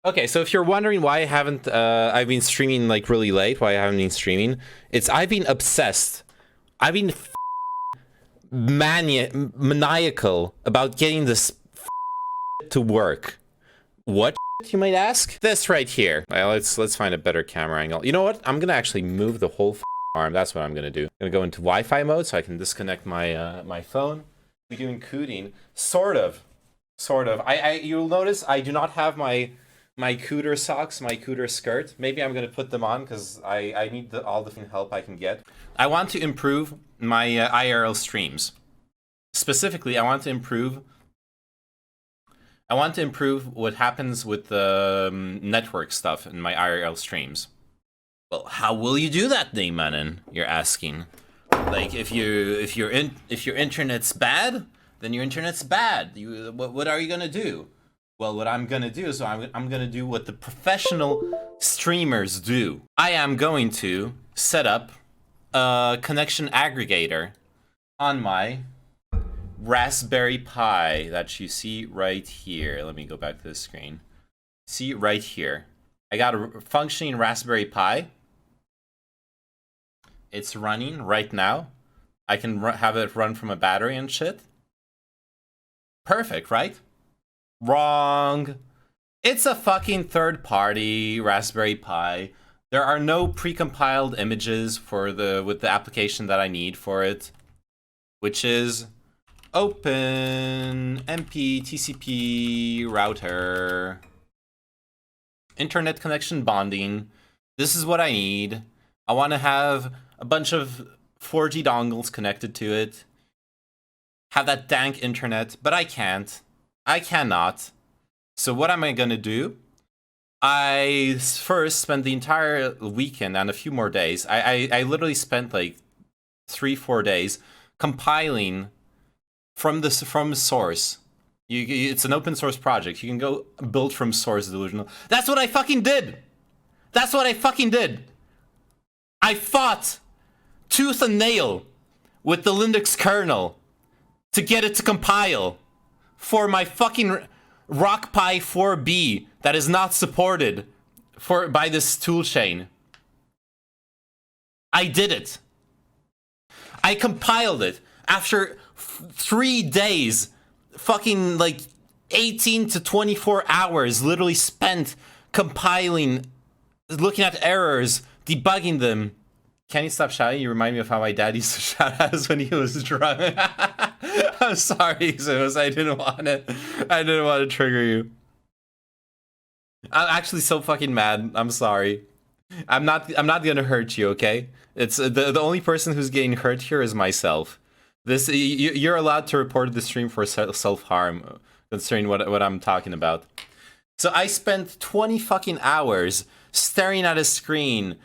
Okay, so if you're wondering why I haven't, I've been streaming like really late, why I haven't been streaming, I've been obsessed. I've been maniacal about getting this to work. What you might ask? This right here. Well, let's find a better camera angle. You know what? I'm gonna actually move the whole arm. That's what I'm gonna do. I'm gonna go into Wi-Fi mode so I can disconnect my my phone. We're doing cooting, sort of. You'll notice I do not have my cooter socks, my cooter skirt. Maybe I'm gonna put them on because I need all the help I can get. I want to improve my IRL streams. Specifically, I want to improve what happens with the network stuff in my IRL streams. Well, how will you do that, Daymanin? You're asking. Like, if your internet's bad, then your internet's bad. What are you gonna do? Well, what I'm gonna do is I'm gonna do what the professional streamers do. I am going to set up a connection aggregator on my Raspberry Pi that you see right here. Let me go back to the screen. See right here. I got a functioning Raspberry Pi. It's running right now. I can have it run from a battery and shit. Perfect, right? Wrong. It's a fucking third-party Raspberry Pi. There are no precompiled images for with the application that I need for it, which is Open MP TCP router, internet connection bonding. This is what I need. I want to have a bunch of 4G dongles connected to it. Have that dank internet, but I can't. I cannot. So what am I gonna do? I first spent the entire weekend and a few more days. I literally spent like 3-4 days compiling from source. It's an open source project. You can go build from source, delusional. That's what I fucking did. That's what I fucking did. I fought tooth and nail with the Linux kernel to get it to compile for my fucking RockPi 4B that is not supported by this toolchain. I did it. I compiled it after 3 days, fucking like 18 to 24 hours literally spent compiling, looking at errors, debugging them. Can you stop shouting? You remind me of how my dad used to shout at us when he was drunk. I'm sorry, Zeus. I didn't want to trigger you. I'm actually so fucking mad. I'm sorry. I'm not gonna hurt you, okay? It's the only person who's getting hurt here is myself. You're allowed to report the stream for self-harm, considering what I'm talking about. So I spent 20 fucking hours staring at a screen,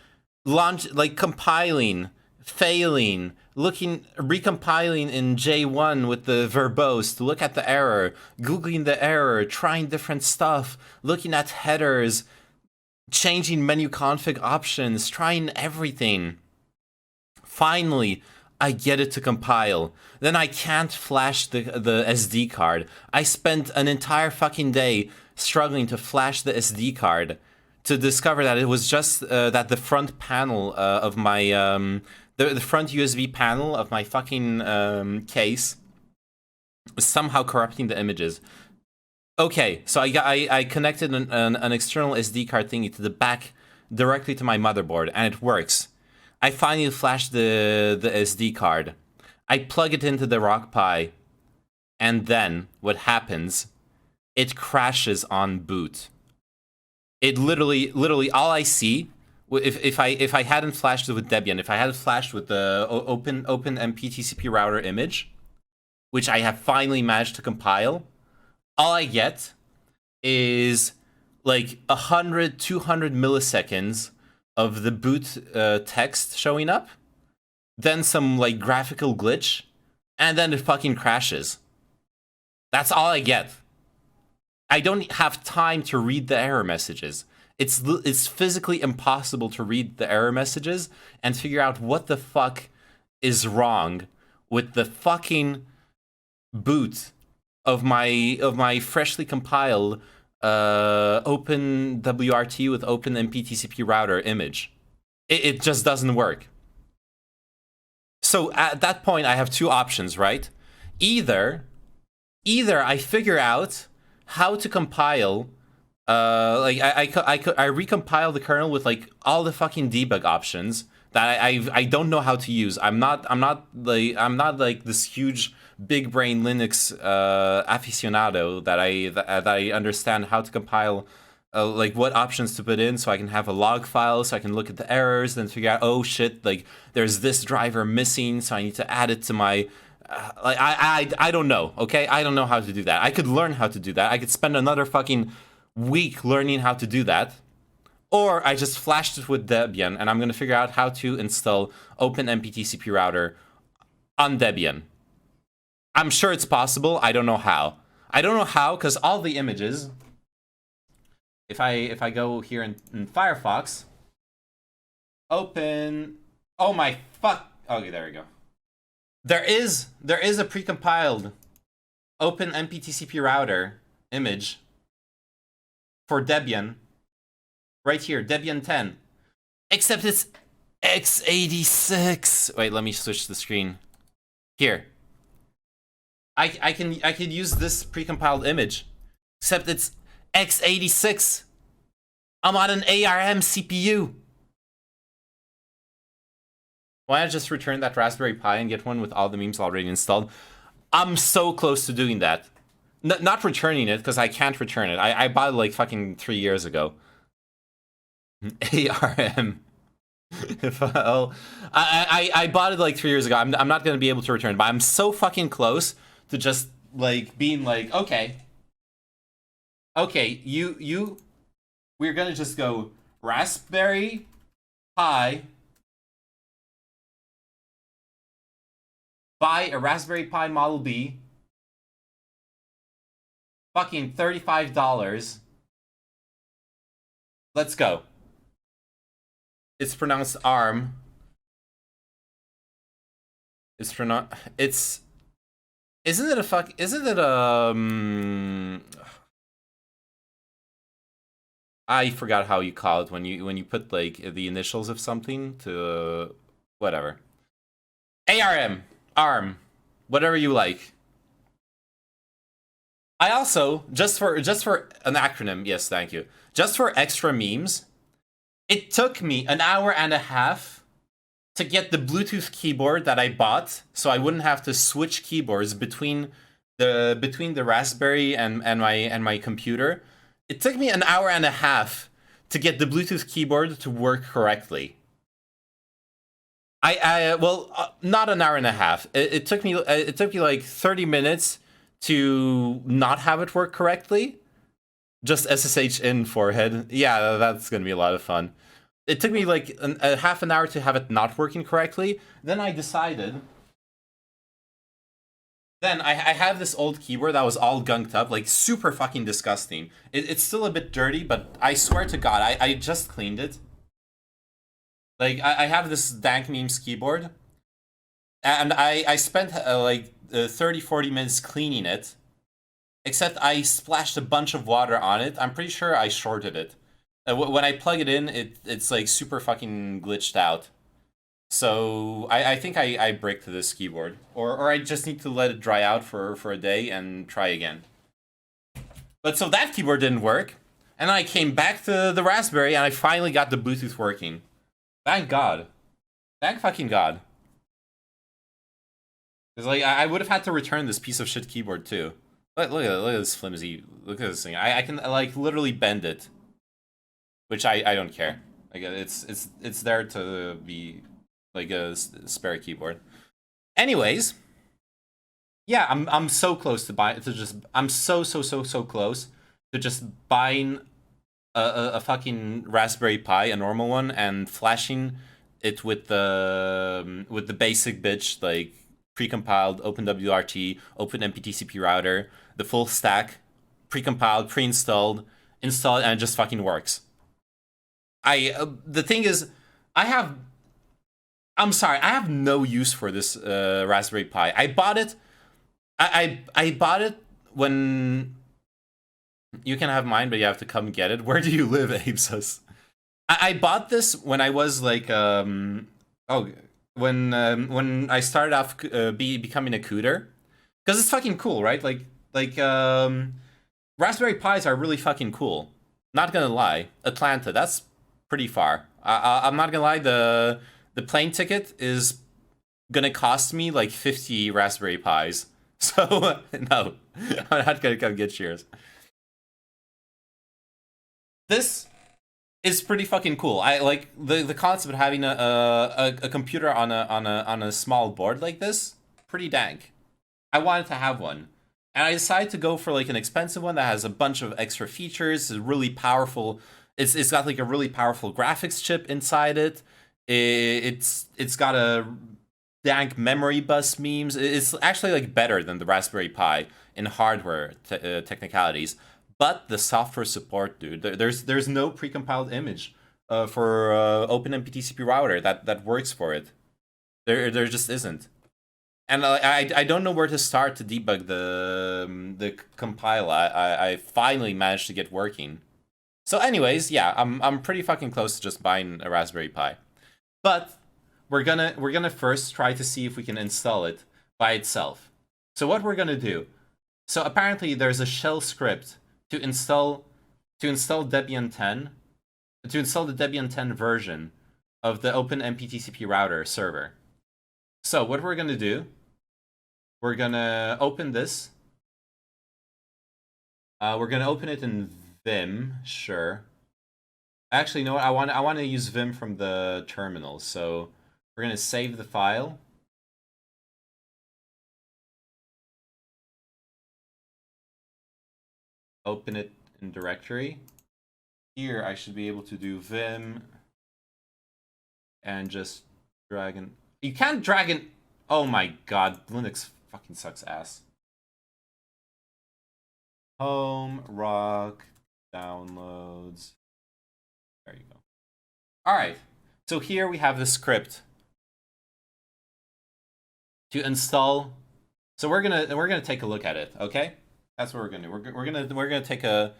compiling, failing, recompiling in J1 with the verbose to look at the error, googling the error, trying different stuff, looking at headers, changing menu config options, trying everything. Finally, I get it to compile. Then I can't flash the SD card. I spent an entire fucking day struggling to flash the SD card to discover that it was just that the front panel of my the front USB panel of my fucking case was somehow corrupting the images. Okay, so I connected an external SD card thingy to the back directly to my motherboard, and it works. I finally flashed the SD card. I plug it into the RockPi, and then what happens? It crashes on boot. It literally all I see, if I hadn't flashed it with Debian, if I hadn't flashed with the open MP TCP router image, which I have finally managed to compile, all I get is like 100, 200 milliseconds of the boot text showing up, then some like graphical glitch, and then it fucking crashes. That's all I get. I don't have time to read the error messages. It's physically impossible to read the error messages and figure out what the fuck is wrong with the fucking boot of my freshly compiled open WRT with open MPTCP router image. It just doesn't work. So at that point, I have two options, right? Either I figure out how to compile, like I recompile the kernel with like all the fucking debug options that I don't know how to use. I'm not like this huge big brain Linux aficionado that I understand how to compile. Like what options to put in so I can have a log file so I can look at the errors and figure out, oh shit, like there's this driver missing, so I need to add it to my like I don't know, okay? I don't know how to do that. I could learn how to do that. I could spend another fucking week learning how to do that. Or I just flashed it with Debian and I'm going to figure out how to install Open MPTCP router on Debian. I'm sure it's possible. I don't know how. I don't know how because all the images, if I go here in Firefox, open, oh my fuck, okay, there we go. There is a precompiled Open MPTCP router image for Debian, right here, Debian 10, except it's x86. Wait, let me switch the screen. Here, I could use this precompiled image, except it's x86. I'm on an ARM CPU. Why not just return that Raspberry Pi and get one with all the memes already installed? I'm so close to doing that. Not returning it, because I can't return it. I bought it like fucking 3 years ago. ARM. I bought it like 3 years ago. I'm not going to be able to return it, but I'm so fucking close to just like being like, okay, we're going to just go Raspberry Pi, buy a Raspberry Pi Model B, fucking $35. Let's go. It's pronounced ARM. Isn't it I forgot how you call it when you put like the initials of something to whatever. ARM, whatever you like. I also, just for an acronym, yes, thank you. Just for extra memes, it took me an hour and a half to get the Bluetooth keyboard that I bought, so I wouldn't have to switch keyboards between the Raspberry and my computer. It took me an hour and a half to get the Bluetooth keyboard to work correctly. Not an hour and a half. It took me like 30 minutes to not have it work correctly. Just SSH in forehead. Yeah, that's gonna be a lot of fun. It took me like a half an hour to have it not working correctly. Then I decided. Then I have this old keyboard that was all gunked up, like super fucking disgusting. It's still a bit dirty, but I swear to God, I just cleaned it. Like, I have this dank memes keyboard, and I spent like 30-40 minutes cleaning it, except I splashed a bunch of water on it. I'm pretty sure I shorted it. When I plug it in, it's like super fucking glitched out. So I think I bricked this keyboard. Or I just need to let it dry out for a day and try again. But so that keyboard didn't work, and I came back to the Raspberry and I finally got the Bluetooth working. Thank God. Thank fucking God. Because like I would have had to return this piece of shit keyboard too. Look at this flimsy. Look at this thing. I can like literally bend it, which I don't care. Like it's there to be like a spare keyboard. Anyways, yeah, I'm so close to I'm so close to just buying a fucking Raspberry Pi, a normal one, and flashing it with the basic bitch, like precompiled OpenWRT, Open MPTCP router, the full stack, precompiled, pre-installed, installed, and it just fucking works. The thing is, I'm sorry, I have no use for this Raspberry Pi. I bought it. I bought it when You can have mine, but you have to come get it. Where do you live, Abesus? I bought this when I was like when I started off becoming a cooter, because it's fucking cool, right? Like Raspberry Pis are really fucking cool. Not gonna lie, Atlanta, that's pretty far. I'm not gonna lie, the plane ticket is gonna cost me like 50 Raspberry Pis. So no, I'm not gonna come get yours. This is pretty fucking cool. I like the concept of having a computer on a small board like this. Pretty dank. I wanted to have one, and I decided to go for like an expensive one that has a bunch of extra features. It's really powerful. It's got like a really powerful graphics chip inside it. It's got a dank memory bus memes. It's actually like better than the Raspberry Pi in hardware technicalities. But the software support, dude, there's no precompiled image for OpenMPTCP router that works for it. There just isn't. And I don't know where to start to debug the compile. I finally managed to get working. So anyways, yeah, I'm pretty fucking close to just buying a Raspberry Pi. But we're gonna first try to see if we can install it by itself. So what we're gonna do. So apparently there's a shell script to install Debian 10, to install the Debian 10 version of the OpenMPTCP router server. So what we're gonna do, we're gonna open this. We're gonna open it in Vim, sure. Actually, you know what? I want to use Vim from the terminal, so we're gonna save the file. Open it in directory. Here, I should be able to do Vim and just drag and... You can't drag and... Oh my god, Linux fucking sucks ass. Home, rock, downloads. There you go. Alright, so here we have the script to install. So we're gonna take a look at it, okay? That's what we're gonna do. We're gonna take a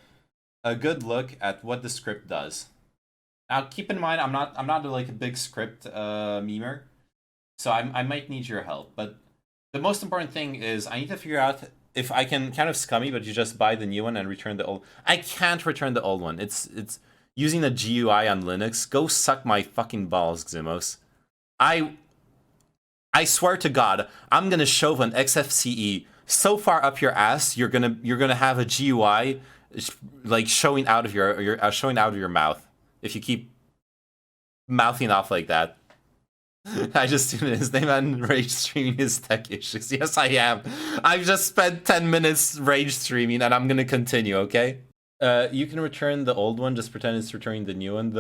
good look at what the script does. Now, keep in mind, I'm not like a big script memer, so I might need your help. But the most important thing is I need to figure out if I can kind of scummy, but you just buy the new one and return the old. I can't return the old one. It's using a GUI on Linux. Go suck my fucking balls, Ximos. I swear to God, I'm gonna shove an XFCE so far up your ass, you're gonna have a GUI like showing out of your mouth if you keep mouthing off like that. I just tuned in his name and rage streaming his tech issues. Yes, I am. I've just spent 10 minutes rage streaming, and I'm gonna continue. Okay. You can return the old one. Just pretend it's returning the new one.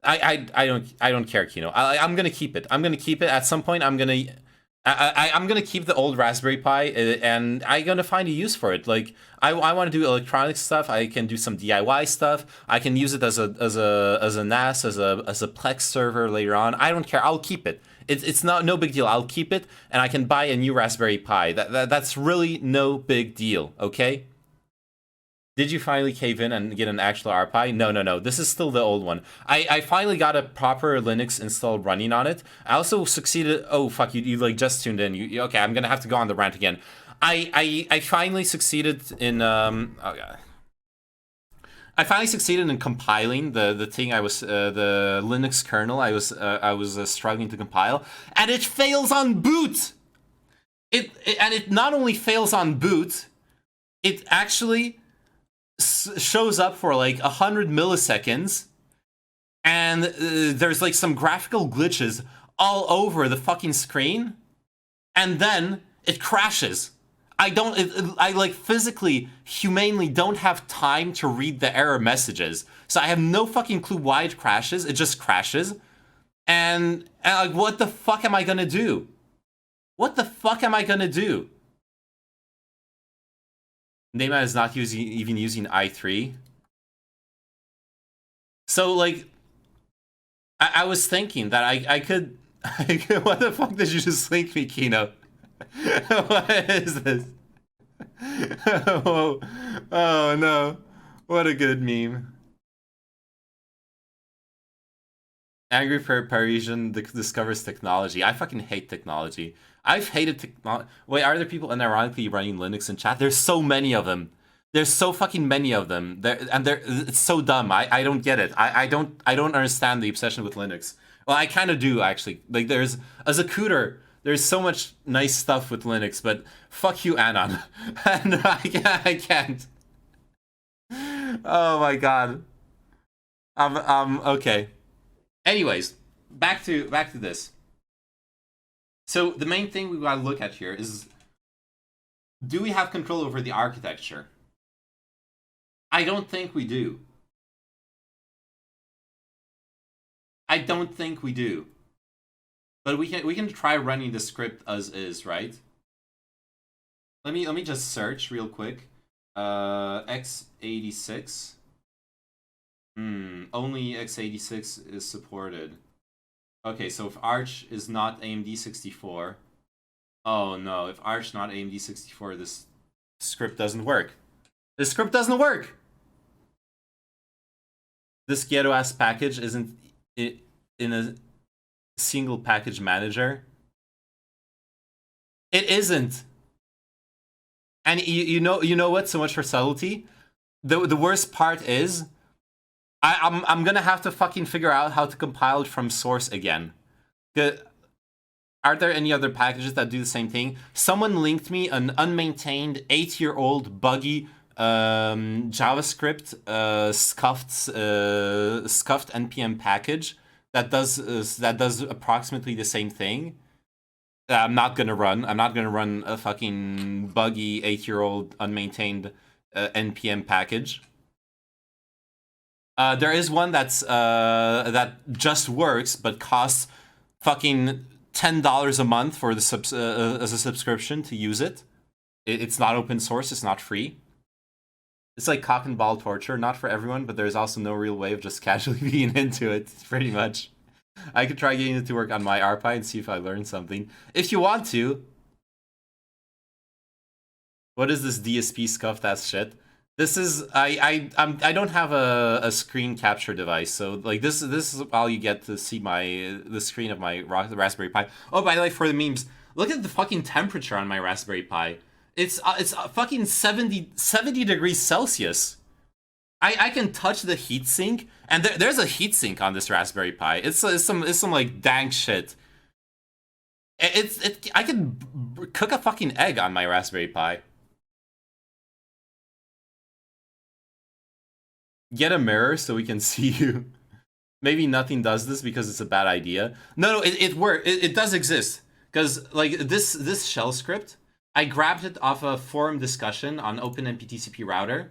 I don't care, Kino. I'm gonna keep it. I'm gonna keep it. At some point, I'm gonna keep the old Raspberry Pi, and I'm gonna find a use for it. Like I want to do electronic stuff. I can do some DIY stuff. I can use it as a NAS, as a Plex server later on. I don't care. I'll keep it. It's no big deal. I'll keep it, and I can buy a new Raspberry Pi. That's really no big deal. Okay. Did you finally cave in and get an actual RPi? No. This is still the old one. I finally got a proper Linux install running on it. I also succeeded. Oh fuck, you like just tuned in. Okay? I'm gonna have to go on the rant again. I finally succeeded in oh god. I finally succeeded in compiling the thing I was the Linux kernel I was struggling to compile, and it fails on boot. It not only fails on boot, it actually shows up for like 100 milliseconds, and there's like some graphical glitches all over the fucking screen, and then it crashes. I like physically, humanely don't have time to read the error messages, so I have no fucking clue why it crashes. It just crashes, and like, what the fuck am I gonna do? What the fuck am I gonna do? Neymar is not even using i3. So, like, I was thinking that I could... What the fuck did you just link me, Kino? What is this? Oh no. What a good meme. Angry Parisian discovers technology. I fucking hate technology. I've hated technology. Wait, are there people unironically running Linux in chat? There's so many of them. There's so fucking many of them. It's so dumb. I don't get it. I don't understand the obsession with Linux. Well, I kind of do actually. Like there's as a cooter, there's so much nice stuff with Linux, but fuck you, Anon. And I can't. Oh my god. Okay. Anyways, back to this. So the main thing we gotta look at here is, do we have control over the architecture? I don't think we do. I don't think we do. But we can try running the script as is, right? Let me just search real quick. x86. Only x86 is supported. Okay, so if Arch is not AMD 64, oh no, if Arch not AMD 64, this script doesn't work. This script doesn't work. This ghetto ass package isn't in a single package manager. It isn't. And you know what? So much for subtlety. The worst part is, I'm gonna have to fucking figure out how to compile it from source again. Are there any other packages that do the same thing? Someone linked me an unmaintained 8-year-old buggy JavaScript scuffed npm package that does approximately the same thing. I'm not gonna run a fucking buggy 8-year-old unmaintained npm package. There is one that just works but costs fucking $10 a month for the as a subscription to use it. It's not open source. It's not free. It's like cock and ball torture. Not for everyone, but there's also no real way of just casually being into it. Pretty much. I could try getting it to work on my RPi and see if I learn something. If you want to. What is this DSP scuffed ass shit? This is I don't have a screen capture device, so like this is all you get to see the screen of my Raspberry Pi. Oh, by the way, for the memes, look at the fucking temperature on my Raspberry Pi. It's fucking 70 degrees Celsius. I can touch the heatsink, and there's a heatsink on this Raspberry Pi. It's some like dank shit. I could cook a fucking egg on my Raspberry Pi. Get a mirror so we can see you. Maybe nothing does this because it's a bad idea. No, it works. It does exist. Because like this shell script, I grabbed it off a forum discussion on OpenMPTCP router.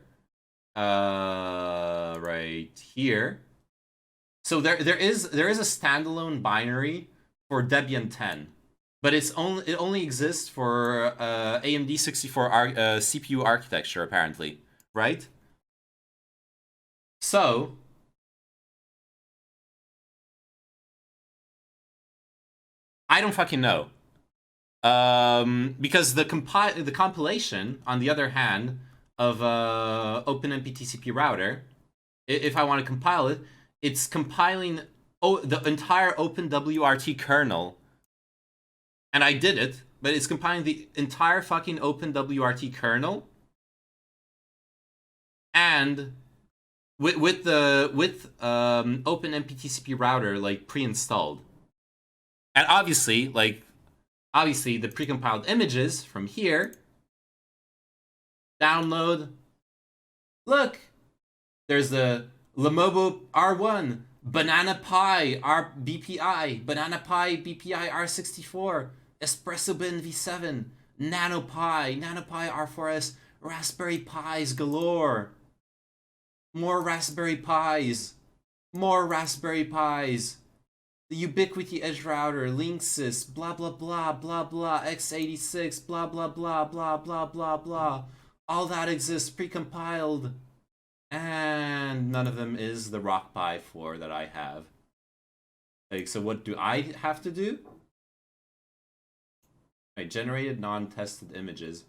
Right here. So there is a standalone binary for Debian 10, but it only exists for AMD 64 CPU architecture apparently, right? So I don't fucking know. Because the compilation, on the other hand, of OpenMPTCP router, if I want to compile it, it's compiling the entire OpenWRT kernel. And I did it, but it's compiling the entire fucking OpenWRT kernel. And with OpenMPTCP router like pre-installed. And obviously the precompiled images from here, download. Look, there's the Lenovo R1, Banana Pi BPI, Banana Pi BPI R64, Espresso Bin V7, NanoPi R4S, Raspberry Pis galore. More Raspberry Pis. More Raspberry Pis. The Ubiquiti Edge Router, Linksys, blah blah blah blah blah, x86, blah blah blah blah blah blah blah. All that exists precompiled. And none of them is the RockPi 4 that I have. Like, so what do I have to do? I generated non-tested images.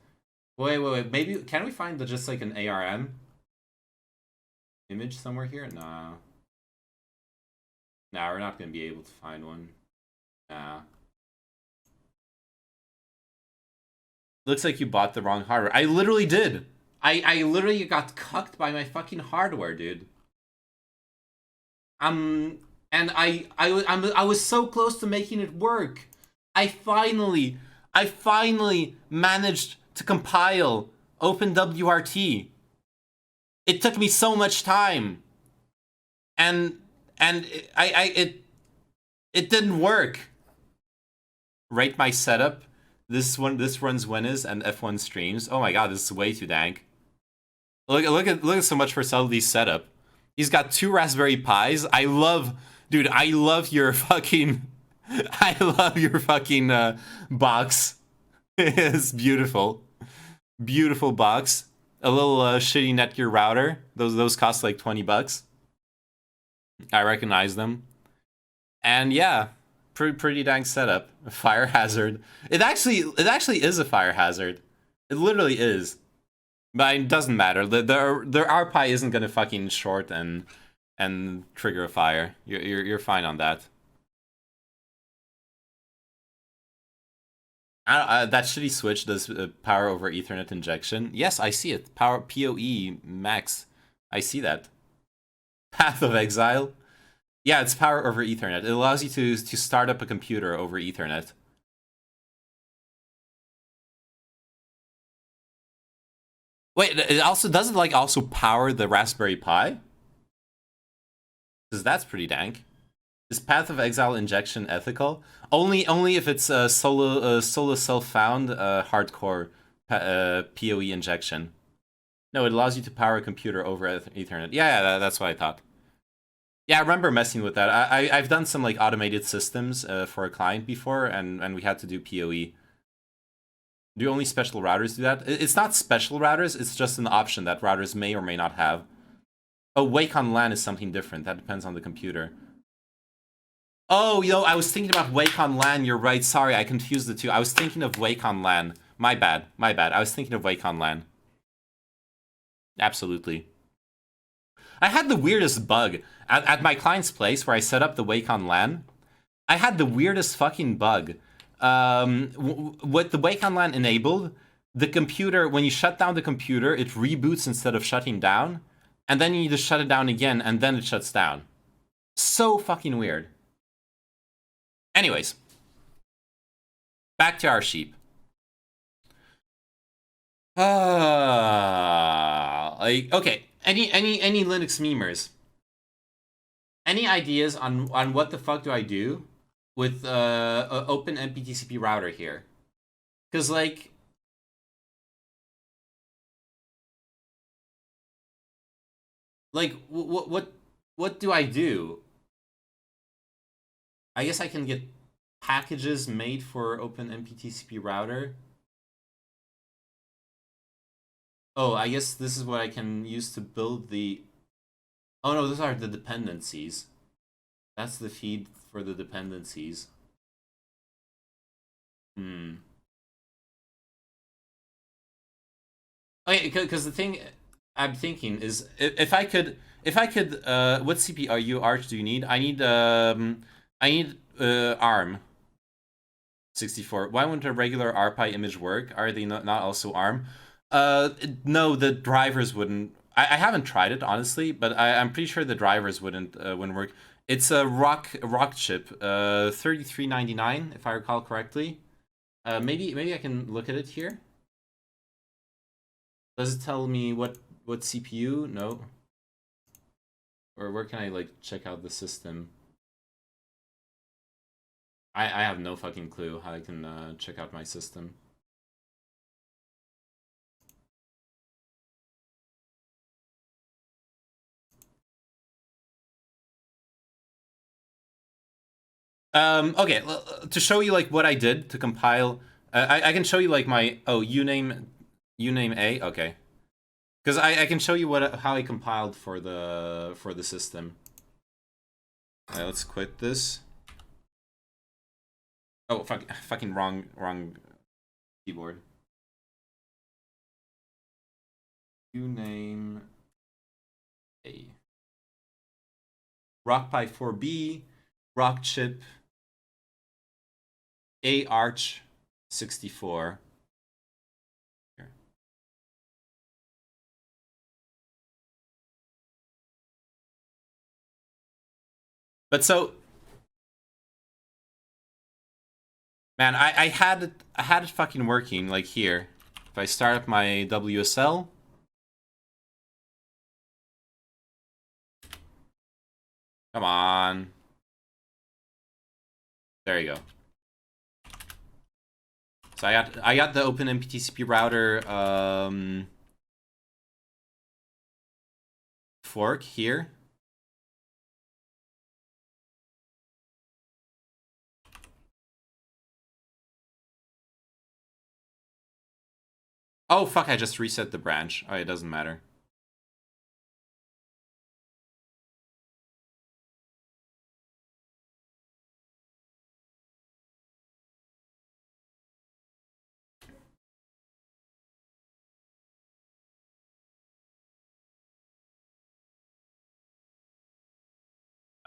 Wait. Maybe, can we find just like an ARM? image somewhere here? Nah. Nah, we're not gonna be able to find one. Nah. Looks like you bought the wrong hardware. I literally did. I literally got cucked by my fucking hardware, dude. And I was so close to making it work. I finally managed to compile OpenWRT. It took me so much time, and it didn't work. Rate my setup. This runs Winners and F1 streams. Oh my god, this is way too dank. Look at so much for Subtlety's setup. He's got 2 Raspberry Pis. I love your fucking box. It's beautiful. Beautiful box. A little shitty Netgear router. Those cost like $20. I recognize them. And yeah, pretty dang setup. Fire hazard. It actually is a fire hazard. It literally is. But it doesn't matter. Their RPi isn't gonna fucking short and trigger a fire. You're fine on that. That shitty switch does power over Ethernet injection. Yes, I see it. Power PoE max. I see that. Path of Exile. Yeah, it's power over Ethernet. It allows you to start up a computer over Ethernet. Wait, it also does it like also power the Raspberry Pi? Because that's pretty dank. Is Path of Exile injection ethical? Only if it's a solo self-found hardcore PoE injection. No, it allows you to power a computer over Ethernet. Yeah, that's what I thought. Yeah, I remember messing with that. I've done some like automated systems for a client before, and we had to do PoE. Do only special routers do that? It's not special routers, it's just an option that routers may or may not have. Oh, Wake on LAN is something different. That depends on the computer. Oh, I was thinking about Wake on LAN. You're right. Sorry, I confused the two. I was thinking of Wake on LAN. My bad. I was thinking of Wake on LAN. Absolutely. I had the weirdest bug. At my client's place where I set up the Wake on LAN, I had the weirdest fucking bug. With the Wake on LAN enabled, the computer, when you shut down the computer, it reboots instead of shutting down. And then you need to shut it down again, and then it shuts down. So fucking weird. Anyways. Back to our sheep. Like, okay. Any Linux memers? Any ideas on what the fuck do I do with open MPTCP router here? Because like what do I do? I guess I can get packages made for open MPTCP router. Oh, I guess this is what I can use to build the... Oh no, those are the dependencies. That's the feed for the dependencies. Okay, because the thing I'm thinking is if I could what CPU Arch do you need? I need ARM 64. Why wouldn't a regular RPi image work? Are they not also ARM? No, the drivers wouldn't. I haven't tried it honestly, but I'm pretty sure the drivers wouldn't work. It's a rock chip, 3399 if I recall correctly. Maybe I can look at it here. Does it tell me what CPU? No. Or where can I like check out the system? I have no fucking clue how I can check out my system. Okay, to show you like what I did to compile, I can show you like my uname A. Okay, because I can show you how I compiled for the system. Let's quit this. Oh fucking wrong keyboard. Uname A. RockPi 4B, Rockchip, A Arch 64. Here. But so, man, I had it fucking working like here. If I start up my WSL. Come on. There you go. So I got the Open MPTCP router fork here. Oh fuck, I just reset the branch. Oh, it doesn't matter.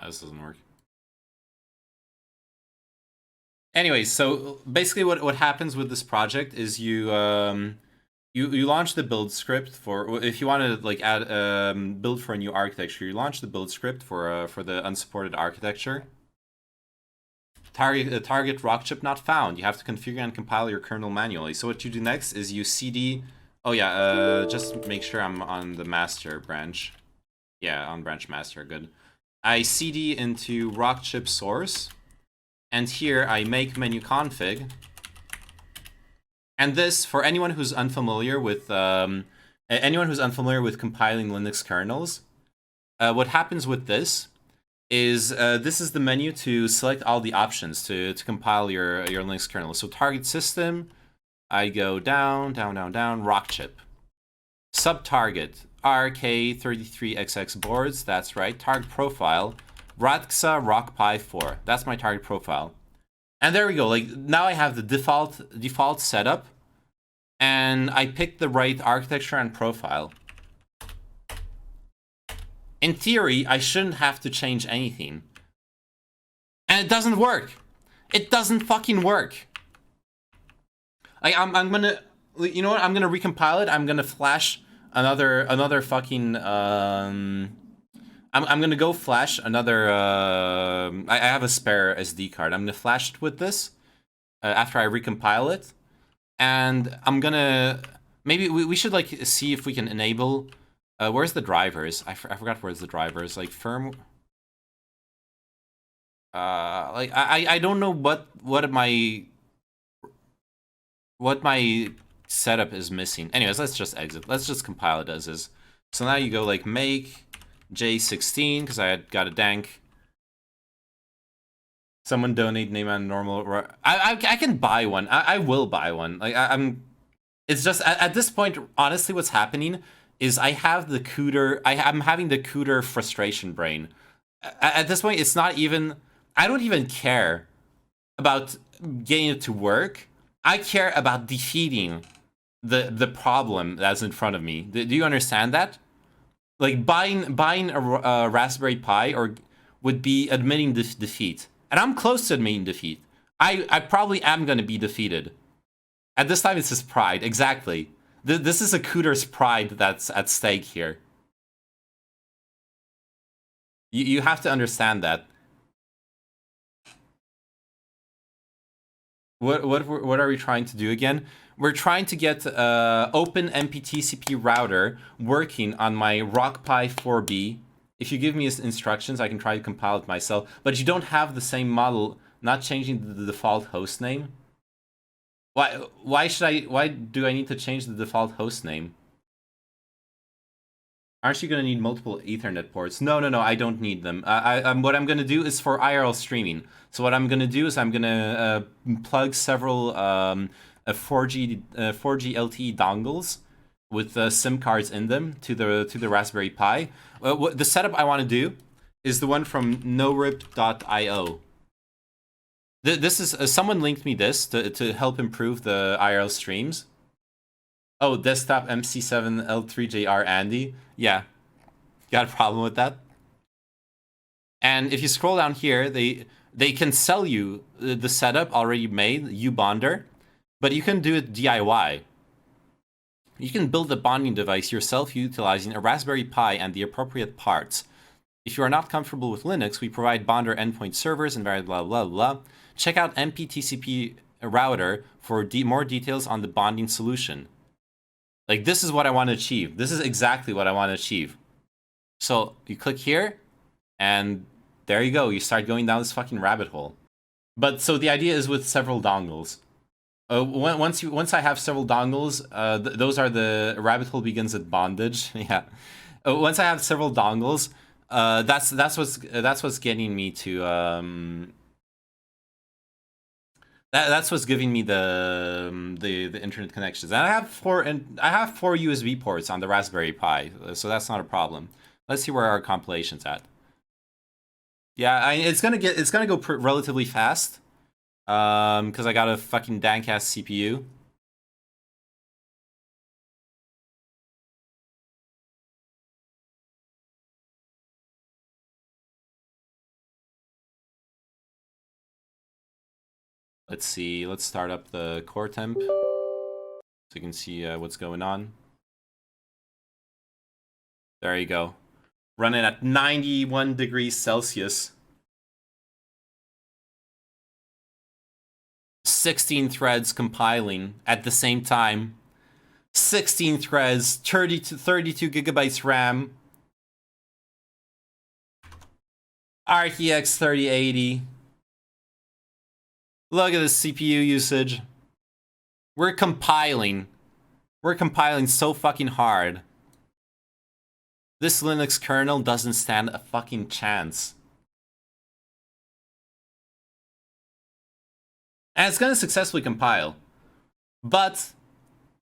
This doesn't work. Anyways, so basically what happens with this project is you launch the build script for, if you want to like add build for a new architecture, you launch the build script for the unsupported architecture. Target Rockchip not found. You have to configure and compile your kernel manually. So what you do next is you cd. Oh yeah, just make sure I'm on the master branch. Yeah, on branch master, good. I cd into Rockchip source, and here I make menu config. And this, for anyone who's unfamiliar with compiling Linux kernels, what happens with this is this is the menu to select all the options to compile your Linux kernel. So target system, I go down, Rockchip. Sub-target, RK33XX boards, that's right. Target profile, Radxa RockPi 4. That's my target profile. And there we go. Like now I have the default setup, and I picked the right architecture and profile. In theory, I shouldn't have to change anything. And it doesn't work. It doesn't fucking work. I'm gonna, you know what? I'm gonna recompile it. I'm gonna flash another fucking I'm gonna go flash another I have a spare SD card. I'm gonna flash it with this after I recompile it, and I'm gonna maybe we should like see if we can enable. Where's the drivers? I forgot where's the drivers. Like firm. Like I don't know what my setup is missing. Anyways, let's just exit. Let's just compile it as is. So now you go like make J16 because I had got a dank. Someone donate name on normal. I can buy one. I will buy one. Like I'm. It's just at this point, honestly, what's happening is I have the cooter. I'm having the cooter frustration brain. At this point, it's not even. I don't even care about getting it to work. I care about defeating the problem that's in front of me. Do you understand that? Like buying a Raspberry Pi would be admitting defeat, and I'm close to admitting defeat. I probably am going to be defeated. At this time, it's his pride. Exactly. This is a cooter's pride that's at stake here. You have to understand that. What are we trying to do again? We're trying to get Open MPTCP router working on my RockPi 4B. If you give me instructions, I can try to compile it myself. But you don't have the same model, not changing the default host name. Why do I need to change the default host name? Aren't you going to need multiple Ethernet ports? No, I don't need them. What I'm going to do is for IRL streaming. So what I'm going to do is I'm going to plug several 4G LTE dongles with SIM cards in them to the Raspberry Pi. The setup I want to do is the one from norip.io. This is someone linked me this to help improve the IRL streams. Oh, desktop MC7L3JR Andy. Yeah. Got a problem with that? And if you scroll down here, they can sell you the setup already made, Ubonder, but you can do it DIY. You can build the bonding device yourself utilizing a Raspberry Pi and the appropriate parts. If you are not comfortable with Linux, we provide Bonder endpoint servers and blah, blah, blah, blah. Check out MPTCP router for more details on the bonding solution. Like, this is what I want to achieve. This is exactly what I want to achieve. So you click here, and there you go. You start going down this fucking rabbit hole. But so the idea is with several dongles. Once I have several dongles, those are the rabbit hole begins at bondage. Yeah. Once I have several dongles, that's what's getting me to that's what's giving me the internet connections. And I have four USB ports on the Raspberry Pi, so that's not a problem. Let's see where our compilation's at. Yeah, it's gonna go relatively fast, because I got a fucking dank-ass CPU. Let's see. Let's start up the core temp so you can see what's going on. There you go. Running at 91 degrees Celsius. 16 threads compiling at the same time. 16 threads, 32 gigabytes RAM. RTX 3080. Look at the CPU usage. We're compiling. We're compiling so fucking hard. This Linux kernel doesn't stand a fucking chance. And it's gonna successfully compile. But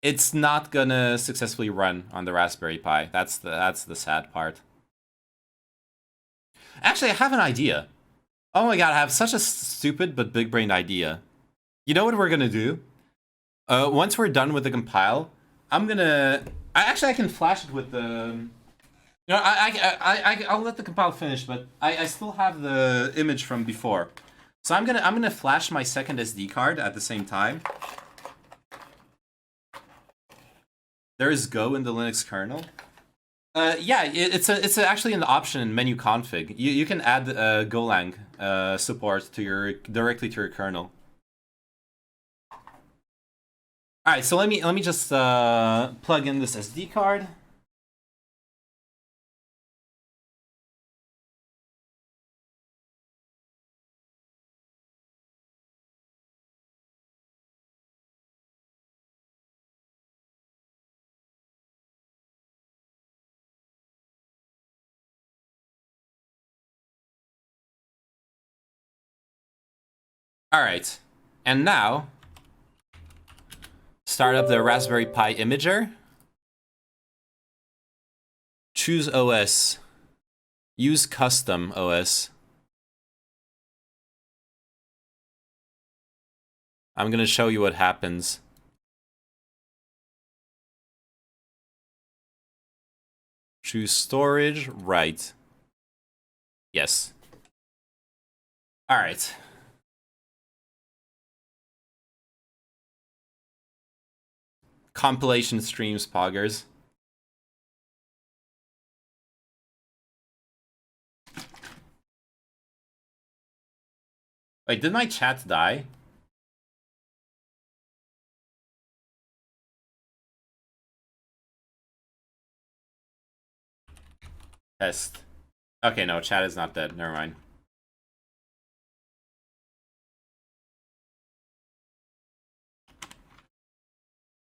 it's not gonna successfully run on the Raspberry Pi. That's the sad part. Actually, I have an idea. Oh my god, I have such a stupid but big-brained idea. You know what we're gonna do? Once we're done with the compile, I'm gonna... I can flash it with the... You know, I'll let the compile finish, but I still have the image from before. So I'm gonna flash my second SD card at the same time. There is Go in the Linux kernel. Yeah, it's actually an option in menu config. You can add Golang support to directly to your kernel. All right, so let me just plug in this SD card. All right, and now start up the Raspberry Pi imager. Choose OS. Use custom OS. I'm gonna show you what happens. Choose storage, right. Yes. All right. Compilation streams, poggers. Wait, did my chat die? Test. Okay, no, chat is not dead. Never mind.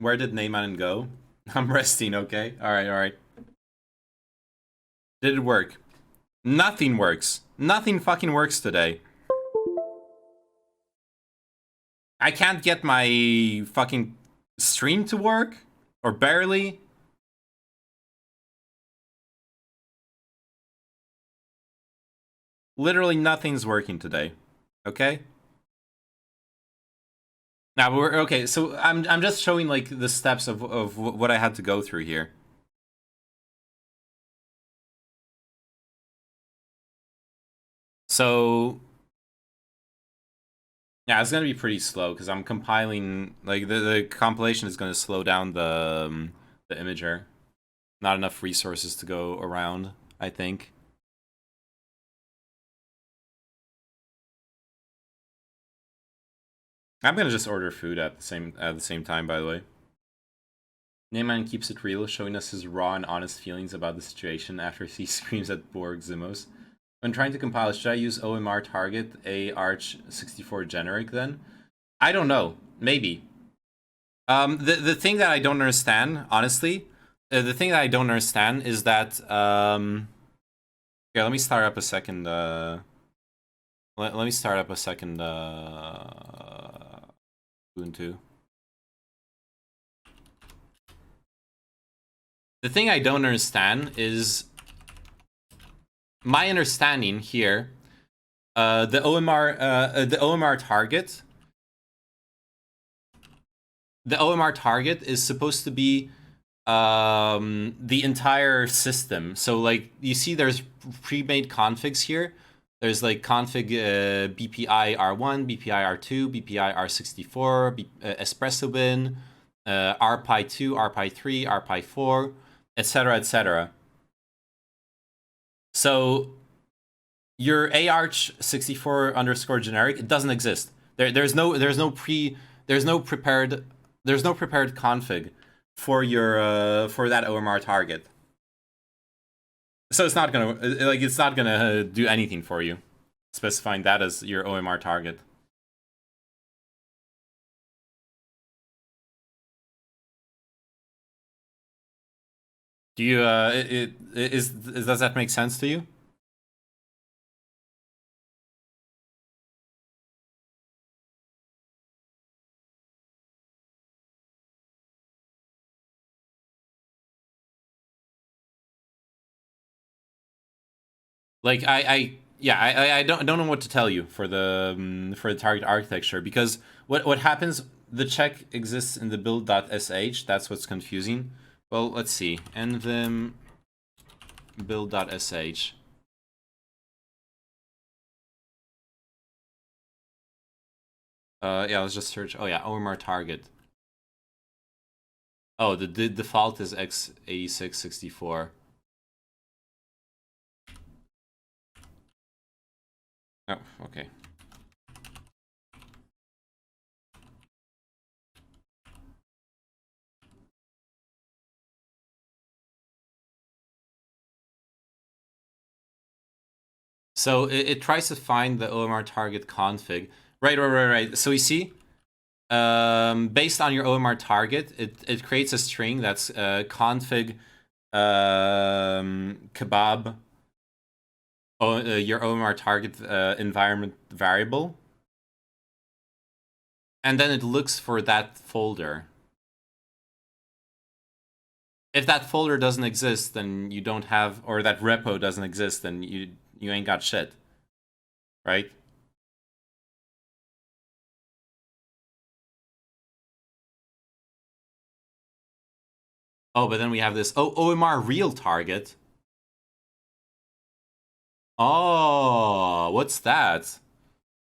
Where did Neyman go? I'm resting, okay? Alright. Did it work? Nothing works. Nothing fucking works today. I can't get my fucking stream to work? Or barely? Literally nothing's working today. Okay? Now we're okay, so I'm just showing like the steps of what I had to go through here. So yeah, it's gonna be pretty slow because I'm compiling. Like the compilation is gonna slow down the imager. Not enough resources to go around, I think. I'm gonna just order food at the same time, by the way. Neyman keeps it real, showing us his raw and honest feelings about the situation after he screams at Borg Zimos. When trying to compile, should I use OMR target a Arch64 generic then? I don't know. Maybe. The thing that I don't understand, honestly, the thing that I don't understand is that yeah, let me start up a second. Let me start up a second Ubuntu. The thing I don't understand is my understanding here. The OMR target. The OMR target is supposed to be the entire system. So like you see, there's pre-made configs here. There's like config BPI R1, BPI R2, BPI R64, Espresso bin, RPi2, RPi3, RPi4, etc., etc. So your AArch64 underscore generic, it doesn't exist. There's no prepared config for your for that OMR target. So it's not gonna do anything for you, specifying that as your OMR target. Do you does that make sense to you? Like I don't know what to tell you for the target architecture, because what happens, the check exists in the build.sh. That's what's confusing. Well, let's see. Nvim build.sh. Yeah, let's just search. Oh yeah, OMR target. Oh, the default is x8664. Oh, okay. So it tries to find the OMR target config. Right. So you see, based on your OMR target, it creates a string that's config kebab your OMR target environment variable, and then it looks for that folder. If that folder doesn't exist, then you don't have, or that repo doesn't exist, then you ain't got shit, right? Oh, but then we have this OMR real target. Oh, what's that?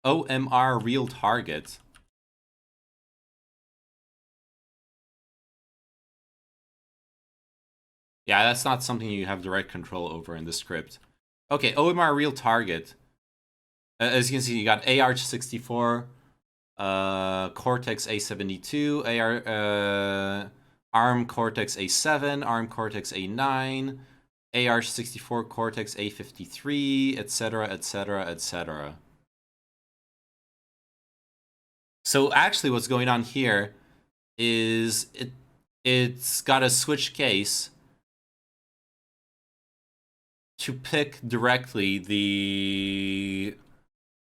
OMR real target. Yeah, that's not something you have direct control over in the script. Okay, OMR real target. As you can see, you got AArch64, Cortex A72, ARM Cortex A7, ARM Cortex A9, AArch64 Cortex A53, etc., etc., etc. So actually what's going on here is it's got a switch case to pick directly the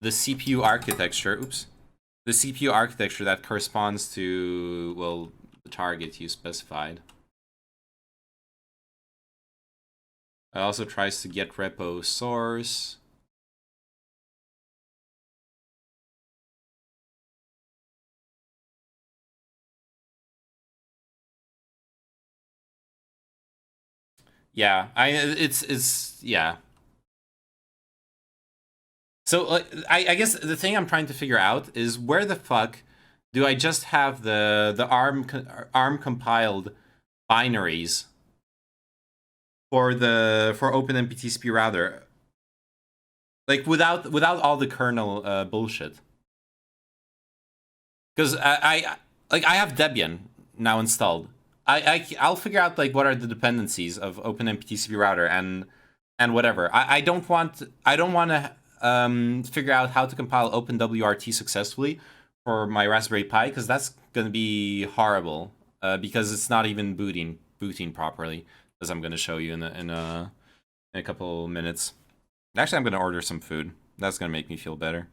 CPU architecture. Oops. The CPU architecture that corresponds to, well, the target you specified. It also tries to get repo source. Yeah, it's yeah. So I guess the thing I'm trying to figure out is where the fuck do I just have the ARM compiled binaries for OpenMPTCP router, like without all the kernel bullshit. Because I have Debian now installed. I'll figure out like what are the dependencies of OpenMPTCP router and whatever. I don't want to figure out how to compile OpenWRT successfully for my Raspberry Pi, because that's gonna be horrible. Because it's not even booting properly, as I'm gonna show you in a couple minutes. Actually, I'm gonna order some food. That's gonna make me feel better.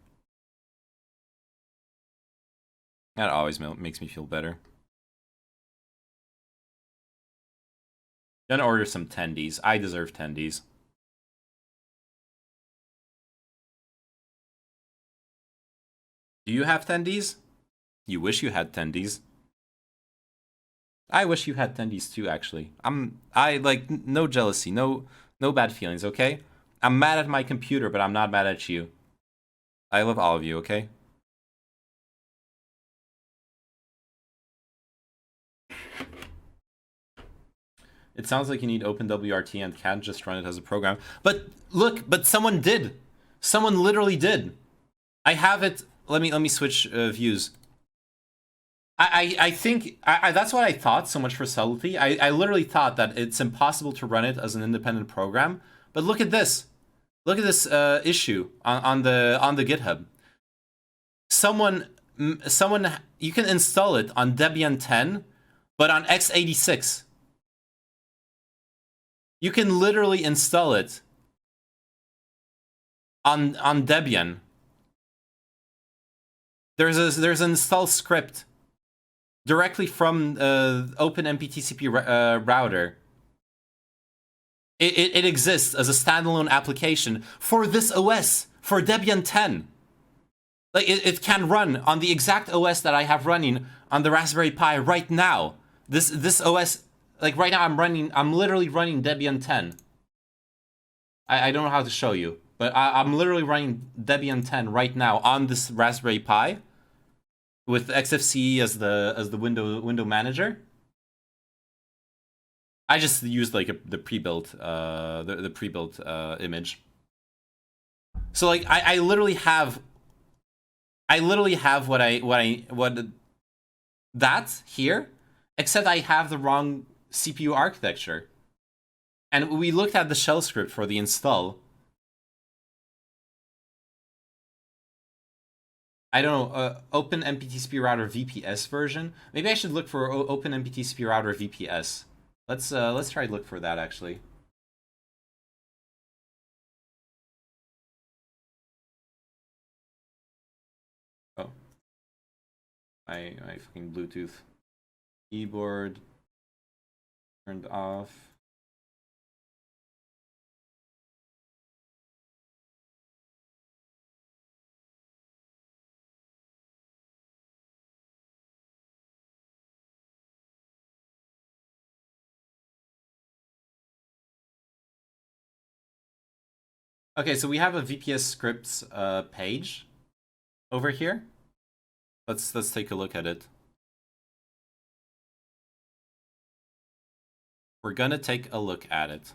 That always makes me feel better. Gonna order some tendies. I deserve tendies. Do you have tendies? You wish you had tendies. I wish you had tendies too, actually. I like no jealousy, no bad feelings, okay? I'm mad at my computer, but I'm not mad at you. I love all of you, okay? It sounds like you need OpenWRT and can't just run it as a program. But look, someone did. Someone literally did. I have it. Let me switch views. I think that's what I thought. So much for subtlety. I literally thought that it's impossible to run it as an independent program. But look at this. Look at this issue on the GitHub. Someone, you can install it on Debian 10, but on x86. You can literally install it on Debian. There's an install script directly from OpenMPTCP router. It exists as a standalone application for this OS, for Debian 10. Like it can run on the exact OS that I have running on the Raspberry Pi right now. This OS, like right now, I'm literally running Debian 10. I don't know how to show you, but I'm literally running Debian 10 right now on this Raspberry Pi with XFCE as the window manager. I just used like the pre-built the pre-built image. So like I literally have what that here, except I have the wrong CPU architecture. And we looked at the shell script for the install. I don't know, OpenMPTCP router VPS version. Maybe I should look for OpenMPTCP router VPS. Let's try to look for that actually. Oh, my fucking Bluetooth keyboard turned off. Okay, so we have a VPS scripts page over here. Let's take a look at it. We're gonna take a look at it.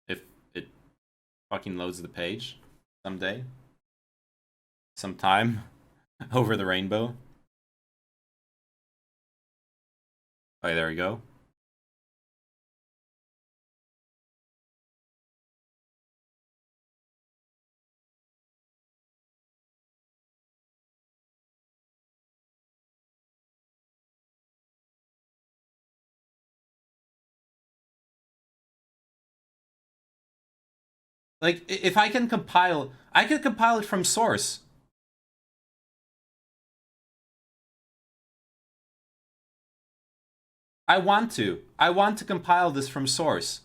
If it fucking loads the page someday, sometime over the rainbow. Okay, there we go. Like, if I can compile, I could compile it from source. I want to compile this from source.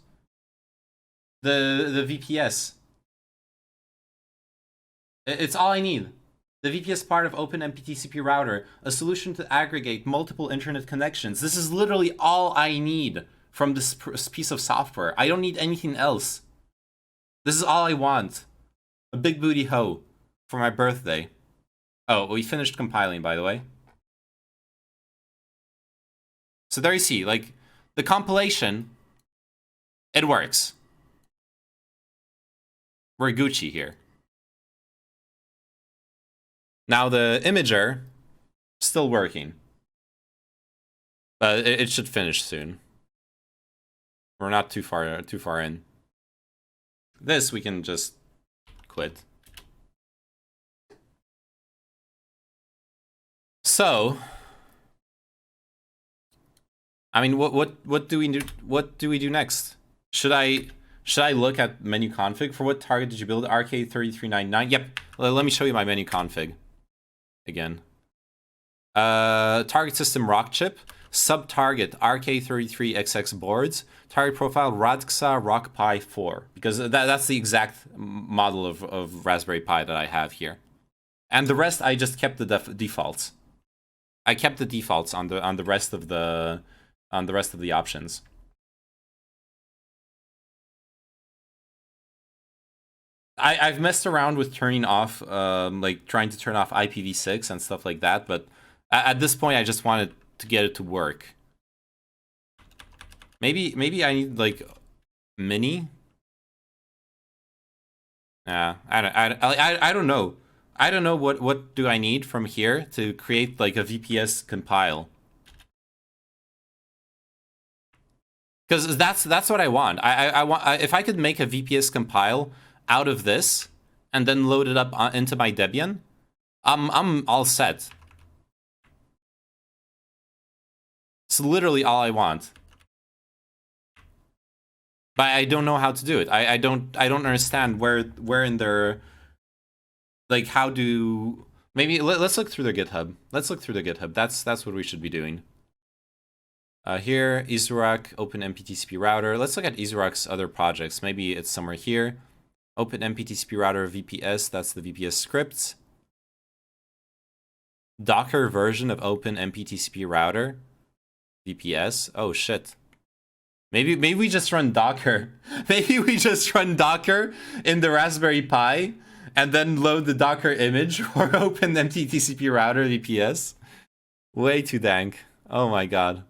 The VPS. It's all I need. The VPS part of OpenMPTCP router, a solution to aggregate multiple internet connections. This is literally all I need from this piece of software. I don't need anything else. This is all I want. A big booty hoe for my birthday. Oh, we finished compiling, by the way. So there you see, like, the compilation, it works. We're Gucci here. Now the imager, still working. But it should finish soon. We're not too far in. This we can just quit. So, I mean, what do we do? What do we do next? Should I look at menu config? For what target did you build? RK3399. Yep. Let me show you my menu config again. Target system rock chip. Sub target RK33XX boards. Target profile Radxa Rock Pi 4, because that's the exact model of Raspberry Pi that I have here. And the rest I just kept the defaults. I kept the defaults on the rest of the options. I've messed around with turning off, like trying to turn off IPv6 and stuff like that, but at this point I just wanted to get it to work. Maybe I need like mini. Yeah, I don't know. I don't know what do I need from here to create like a VPS compile. Because that's what I want. I want, if I could make a VPS compile out of this and then load it up into my Debian, I'm all set. It's literally all I want. But I don't know how to do it. I don't understand where in their, like, how do, maybe let's look through their GitHub. Let's look through the GitHub. That's what we should be doing. Here, Izurak, Open MPTCP router. Let's look at Izurak's other projects. Maybe it's somewhere here. Open MPTCP router VPS. That's the VPS scripts. Docker version of Open MPTCP router VPS. Oh shit. Maybe we just run Docker. Maybe we just run Docker in the Raspberry Pi and then load the Docker image for Open MPTCP router VPS. Way too dank. Oh my god.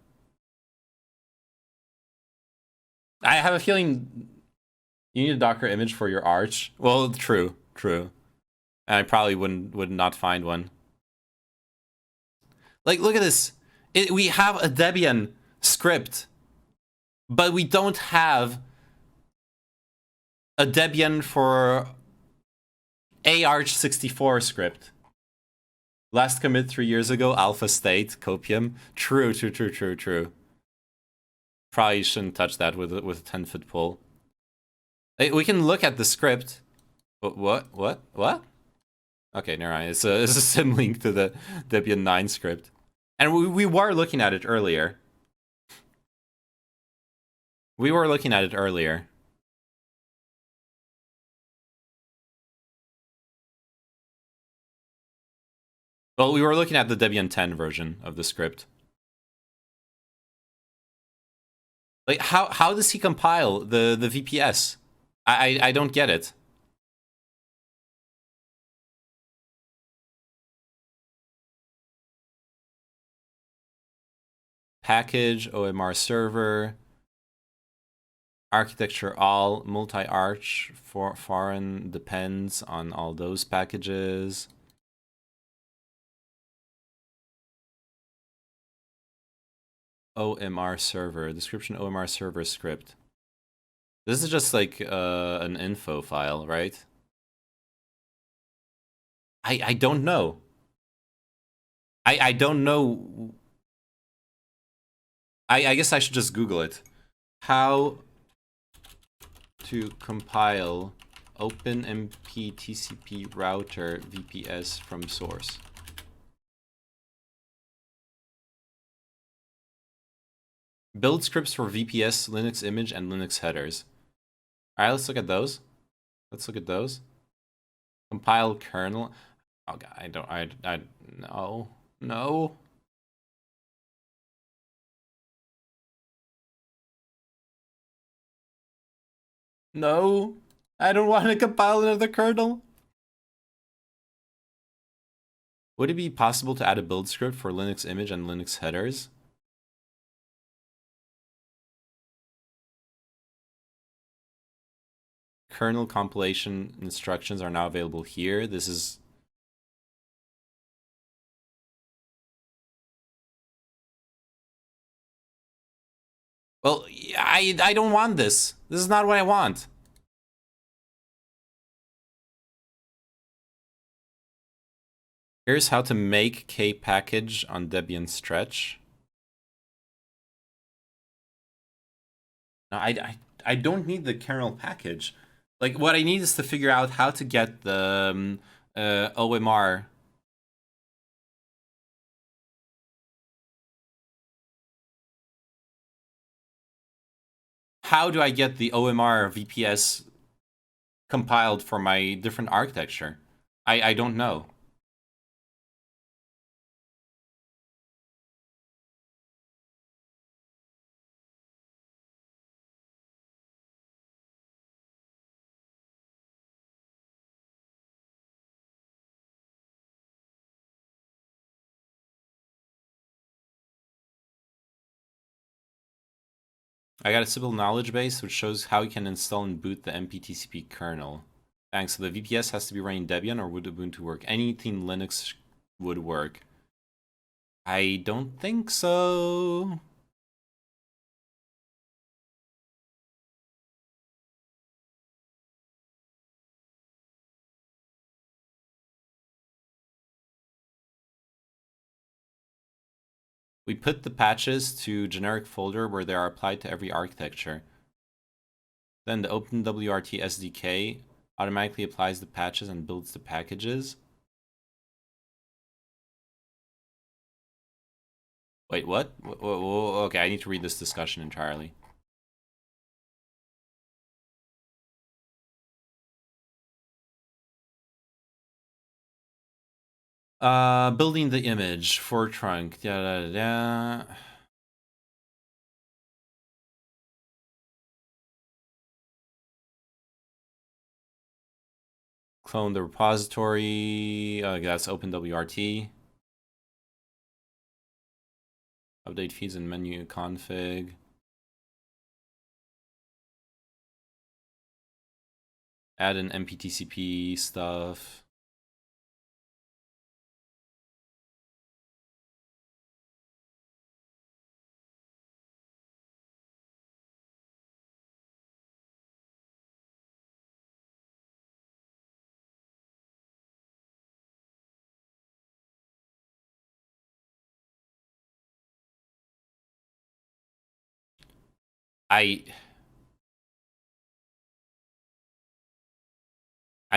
I have a feeling you need a Docker image for your Arch. Well, true. And I probably would not find one. Like, look at this. We have a Debian script, but we don't have a Debian for Arch64 script. Last commit 3 years ago, alpha state, copium. True. Probably shouldn't touch that with a 10-foot pole. We can look at the script. What? Okay, never mind. It's a symlink to the Debian 9 script. And we were looking at it earlier. Well, we were looking at the Debian 10 version of the script. Like, how does he compile the VPS? I don't get it. Package, OMR server, architecture all, multi-arch, foreign depends on all those packages. OMR server, description OMR server script. This is just like an info file, right? I don't know. I don't know. I guess I should just Google it. How to compile OpenMP router VPS from source. Build scripts for VPS, Linux image, and Linux headers. All right, let's look at those. Compile kernel. Oh god, no. No, I don't want to compile another kernel. Would it be possible to add a build script for Linux image and Linux headers? Kernel compilation instructions are now available here. This is... Well, I don't want this. This is not what I want. Here's how to make K package on Debian Stretch. No, I don't need the kernel package. Like, what I need is to figure out how to get the OMR. How do I get the OMR VPS compiled for my different architecture? I don't know. I got a simple knowledge base which shows how you can install and boot the MPTCP kernel. Thanks. So the VPS has to be running Debian, or would Ubuntu work? Anything Linux would work. I don't think so. We put the patches to generic folder where they are applied to every architecture. Then the OpenWRT SDK automatically applies the patches and builds the packages. Wait, what? Okay, I need to read this discussion entirely. Building the image for trunk. Da, da, da. Clone the repository. That's OpenWRT. Update feeds and menu config. Add an MPTCP stuff. I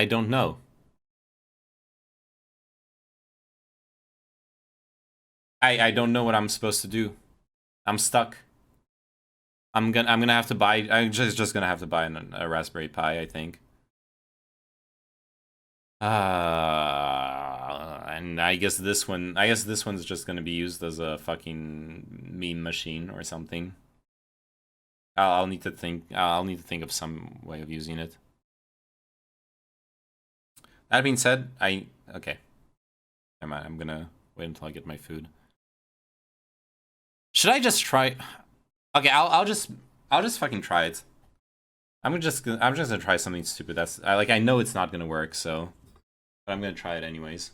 don't know. I don't know what I'm supposed to do. I'm stuck. I'm gonna have to buy. I'm just gonna have to buy a Raspberry Pi, I think. And I guess this one's just gonna be used as a fucking meme machine or something. I'll need to think. I'll need to think of some way of using it. That being said, okay. Never mind. I'm gonna wait until I get my food. Should I just try? Okay, I'll just fucking try it. I'm just gonna try something stupid. That's I know it's not gonna work, so but I'm gonna try it anyways.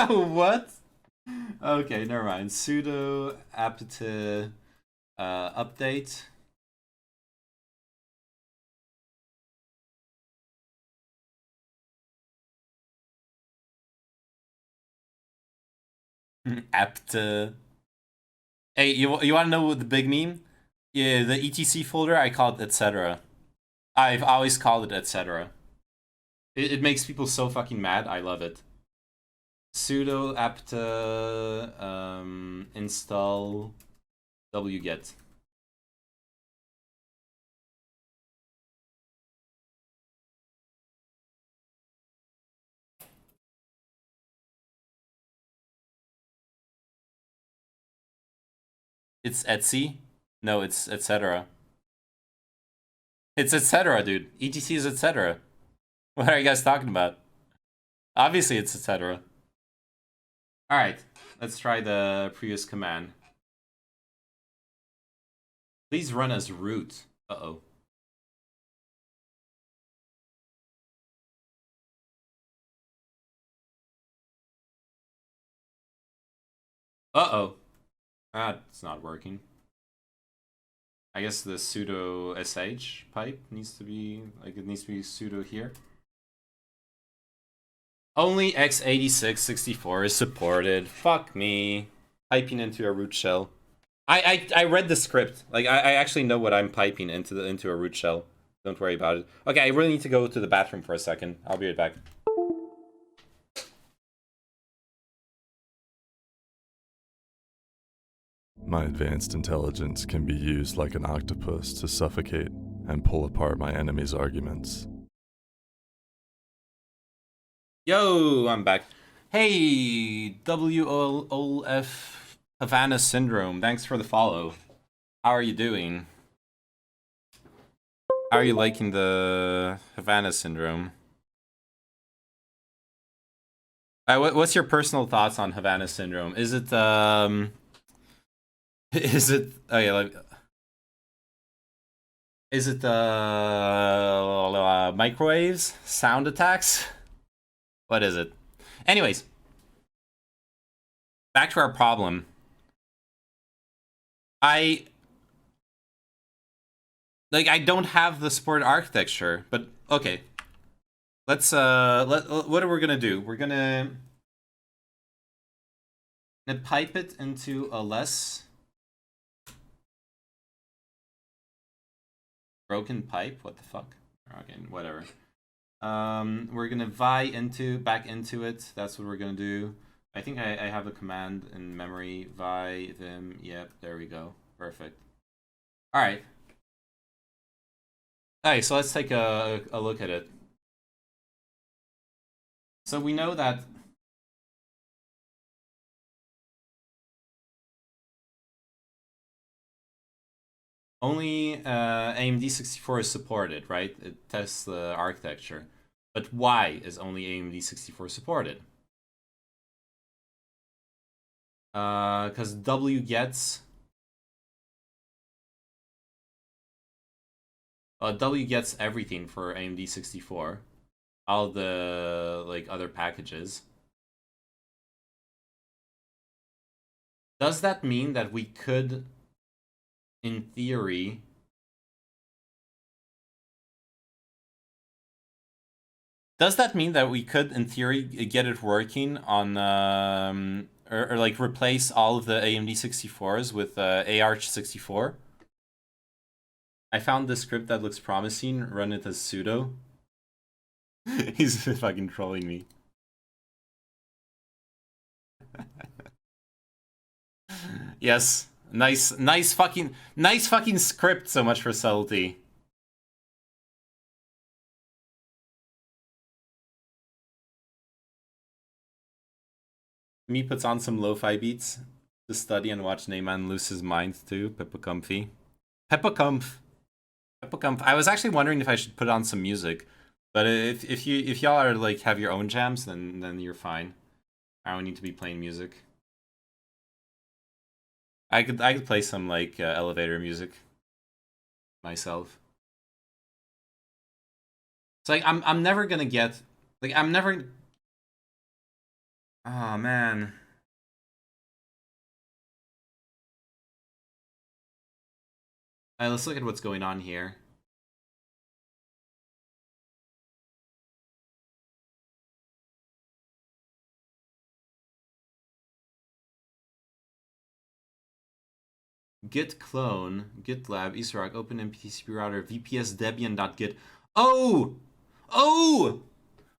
What? Okay, never mind. Sudo apt update. apt. Hey, you want to know the big meme? Yeah, the etc folder. I call it etc. I've always called it etc. It makes people so fucking mad. I love it. Sudo apt install wget. It's Etsy? No, it's etc. It's etc, dude. ETC is etc. What are you guys talking about? Obviously it's etc. Alright, let's try the previous command. Please run as root. Uh-oh. Uh-oh. That's not working. I guess the sudo sh pipe needs to be, like, it needs to be sudo here. Only x86-64 is supported. Fuck me. Piping into a root shell. I read the script. Like, I actually know what I'm piping into a root shell. Don't worry about it. Okay, I really need to go to the bathroom for a second. I'll be right back. My advanced intelligence can be used like an octopus to suffocate and pull apart my enemy's arguments. Yo, I'm back. Hey, WOLF Havana Syndrome. Thanks for the follow. How are you doing? How are you liking the Havana Syndrome? What's your personal thoughts on Havana Syndrome? Is it, is it, oh yeah, like, is it microwaves? Sound attacks? What is it? Anyways, back to our problem. I don't have the support architecture, but okay. Let's what are we gonna do? We're gonna pipe it into a less broken pipe. What the fuck? Okay, whatever. We're gonna back into it. That's what we're gonna do. I think I have a command in memory. Vi them. Yep, there we go. Perfect. All right. Alright, so let's take a look at it. So we know that only AMD 64 is supported, right? It tests the architecture. But why is only AMD 64 supported? Because wgets wgets everything for AMD 64, all the like other packages. Does that mean that we could, in theory, get it working on or like replace all of the AMD 64s with AArch64? I found this script that looks promising. Run it as sudo. He's fucking trolling me. Yes, nice fucking script. So much for subtlety. Me puts on some lo-fi beats to study and watch Neyman lose his mind too. Peppa Comfy. Peppa Comf. I was actually wondering if I should put on some music, but if y'all are like have your own jams, then you're fine. I don't need to be playing music. I could play some like elevator music myself. It's like I'm never gonna get like I'm never. Oh man. Alright, let's look at what's going on here. Git clone, GitLab, Isarok, open MPTCP router, VPS Debian.git. Oh! Oh!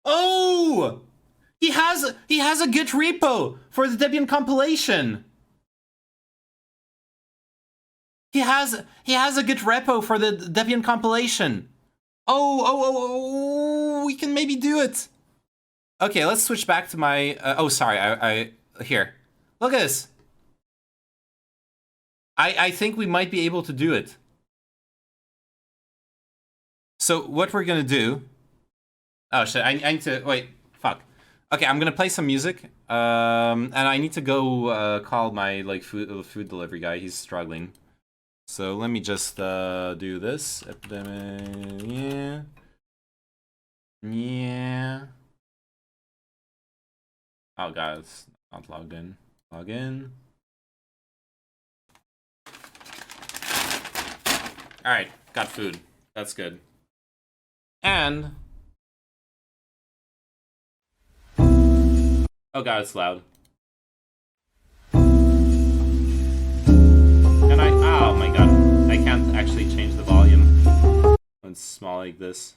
Oh! He has a Git repo for the Debian compilation. He has a Git repo for the Debian compilation. Oh, we can maybe do it. Okay, let's switch back to my. Oh, sorry. I here. Look at this. I think we might be able to do it. So what we're gonna do? Oh shit! I need to wait. Fuck. Okay, I'm gonna play some music. And I need to go call my like food delivery guy. He's struggling. So let me just do this. Yeah. Yeah. Oh god, it's not logged in. Log in. Alright, got food. That's good. And oh god, it's loud. And oh my god, I can't actually change the volume when it's small like this.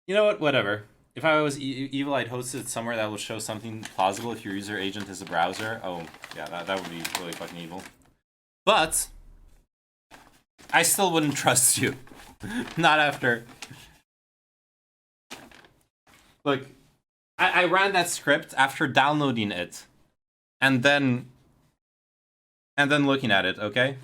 You know what? Whatever. If I was evil, I'd host it somewhere that will show something plausible if your user agent is a browser. Oh, yeah, that would be really fucking evil. But I still wouldn't trust you. Not after. Look, I ran that script after downloading it. And then looking at it, okay?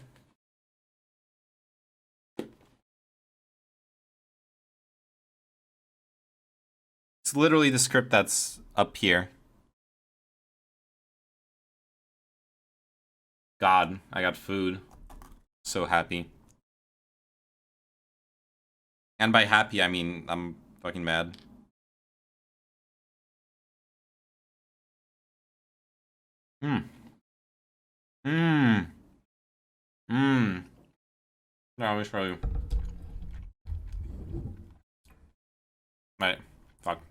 It's literally the script that's up here. God, I got food. So happy. And by happy, I mean I'm fucking mad. Hmm. Mmm. Mmm. No, let me show you. Wait. Fuck.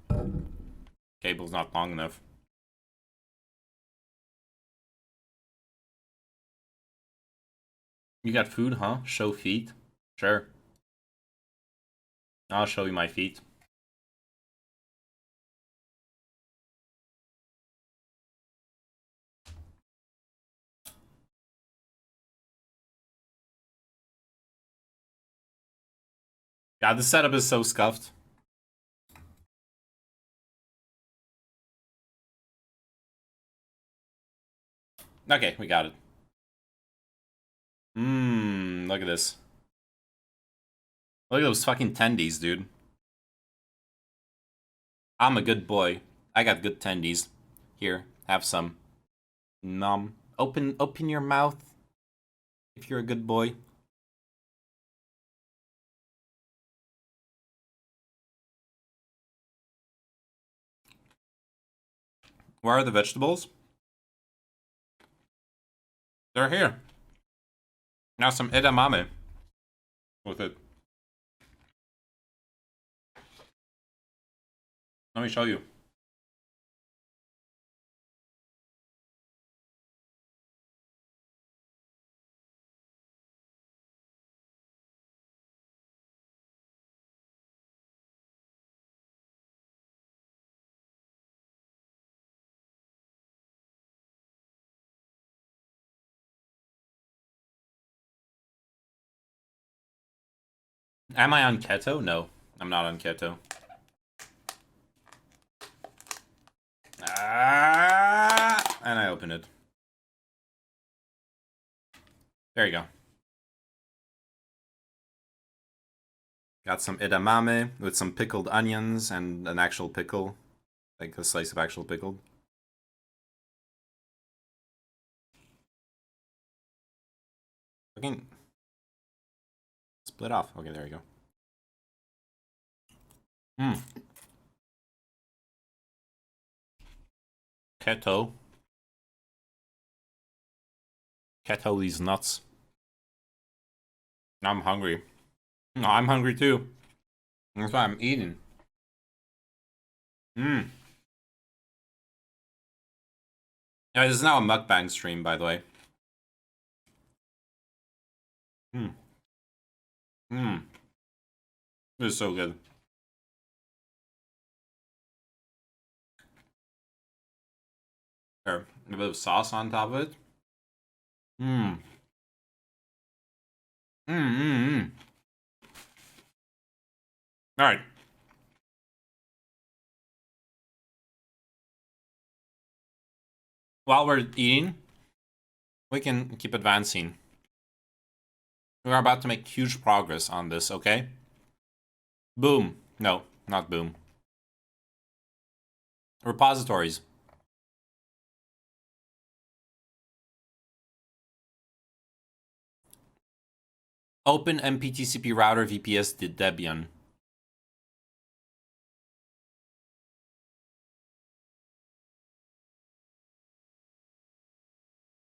Cable's not long enough. You got food, huh? Show feet? Sure. I'll show you my feet. God, the setup is so scuffed. Okay, we got it. Mmm, look at this. Look at those fucking tendies, dude. I'm a good boy. I got good tendies. Here, have some. Nom. Open your mouth. If you're a good boy. Where are the vegetables? They're here. Now some edamame with it. Let me show you. Am I on keto? No, I'm not on keto. And I open it. There you go. Got some edamame with some pickled onions and an actual pickle. Like a slice of actual pickled. Fucking split off. Okay, there you go. Mmm. Keto. Keto these nuts. I'm hungry. No, I'm hungry too. That's why I'm eating. Mmm. Yeah, this is now a mukbang stream, by the way. Mmm. Mmm. This is so good. There, a bit of sauce on top of it. Mmm. Mmm. All right. While we're eating, we can keep advancing. We're about to make huge progress on this, okay? Boom. No, not boom. Repositories. Open MPTCP router VPS Debian.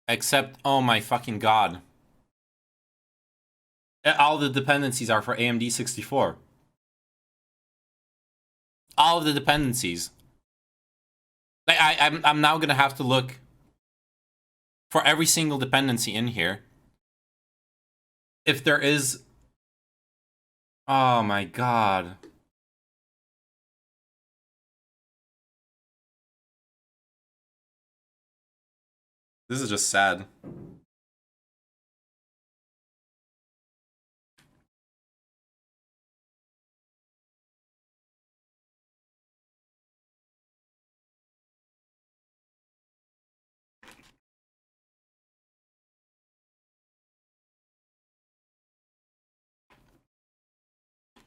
Except, oh my fucking god. All the dependencies are for AMD 64. All of the dependencies. I'm now gonna have to look for every single dependency in here. If there is... Oh my god. This is just sad.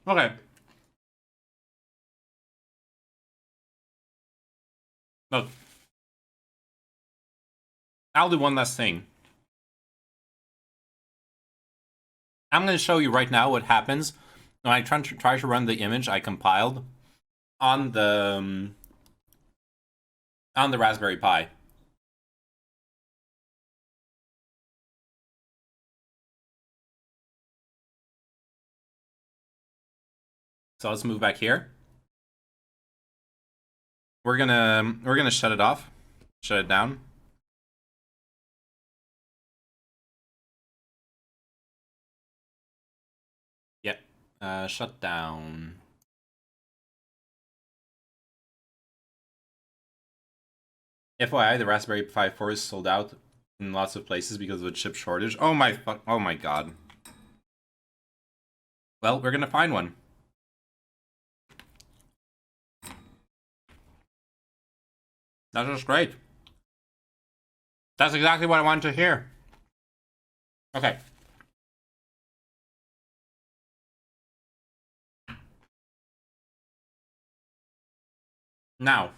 Okay. Look. I'll do one last thing. I'm going to show you right now what happens when I try to run the image I compiled on the Raspberry Pi. So let's move back here. We're gonna shut it off, shut it down. Yep. Shut down. FYI, the Raspberry Pi 4 is sold out in lots of places because of a chip shortage. Oh my fuck! Oh my god. Well, we're gonna find one. That's just great. That's exactly what I wanted to hear. Okay. Now.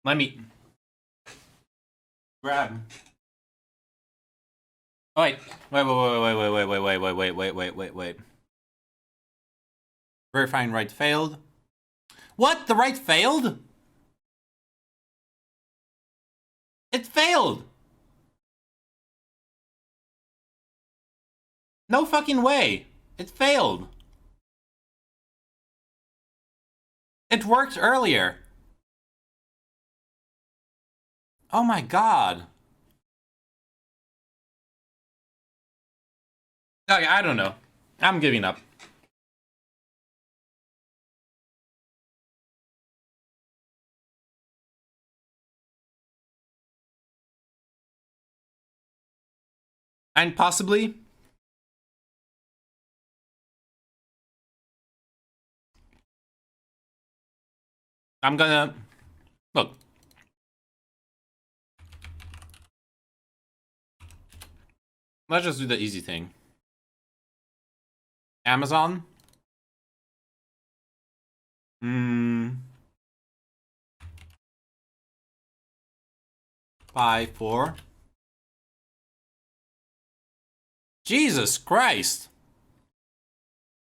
Let me grab. Oh, wait. Wait. Verifying write failed. What? The write failed? It failed! No fucking way! It failed! It worked earlier! Oh my god. Okay, I don't know. I'm giving up. And possibly... I'm gonna... Look. Let's just do the easy thing. Amazon? 5-4. Jesus Christ!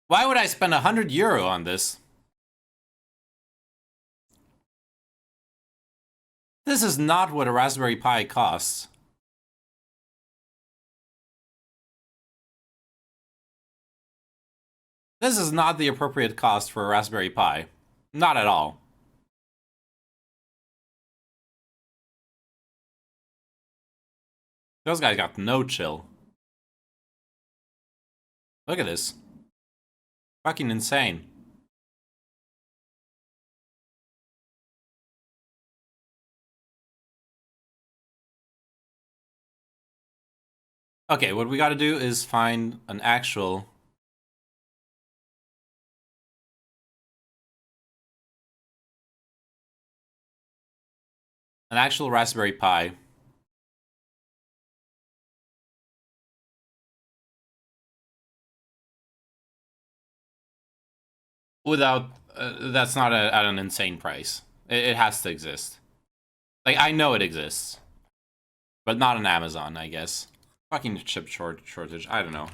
Why would I spend €100 on this? This is not what a Raspberry Pi costs. This is not the appropriate cost for a Raspberry Pi. Not at all. Those guys got no chill. Look at this. Fucking insane. Okay, what we gotta do is find an actual... Raspberry Pi. Without... that's not at an insane price. It has to exist. Like, I know it exists. But not on Amazon, I guess. Fucking chip shortage, I don't know.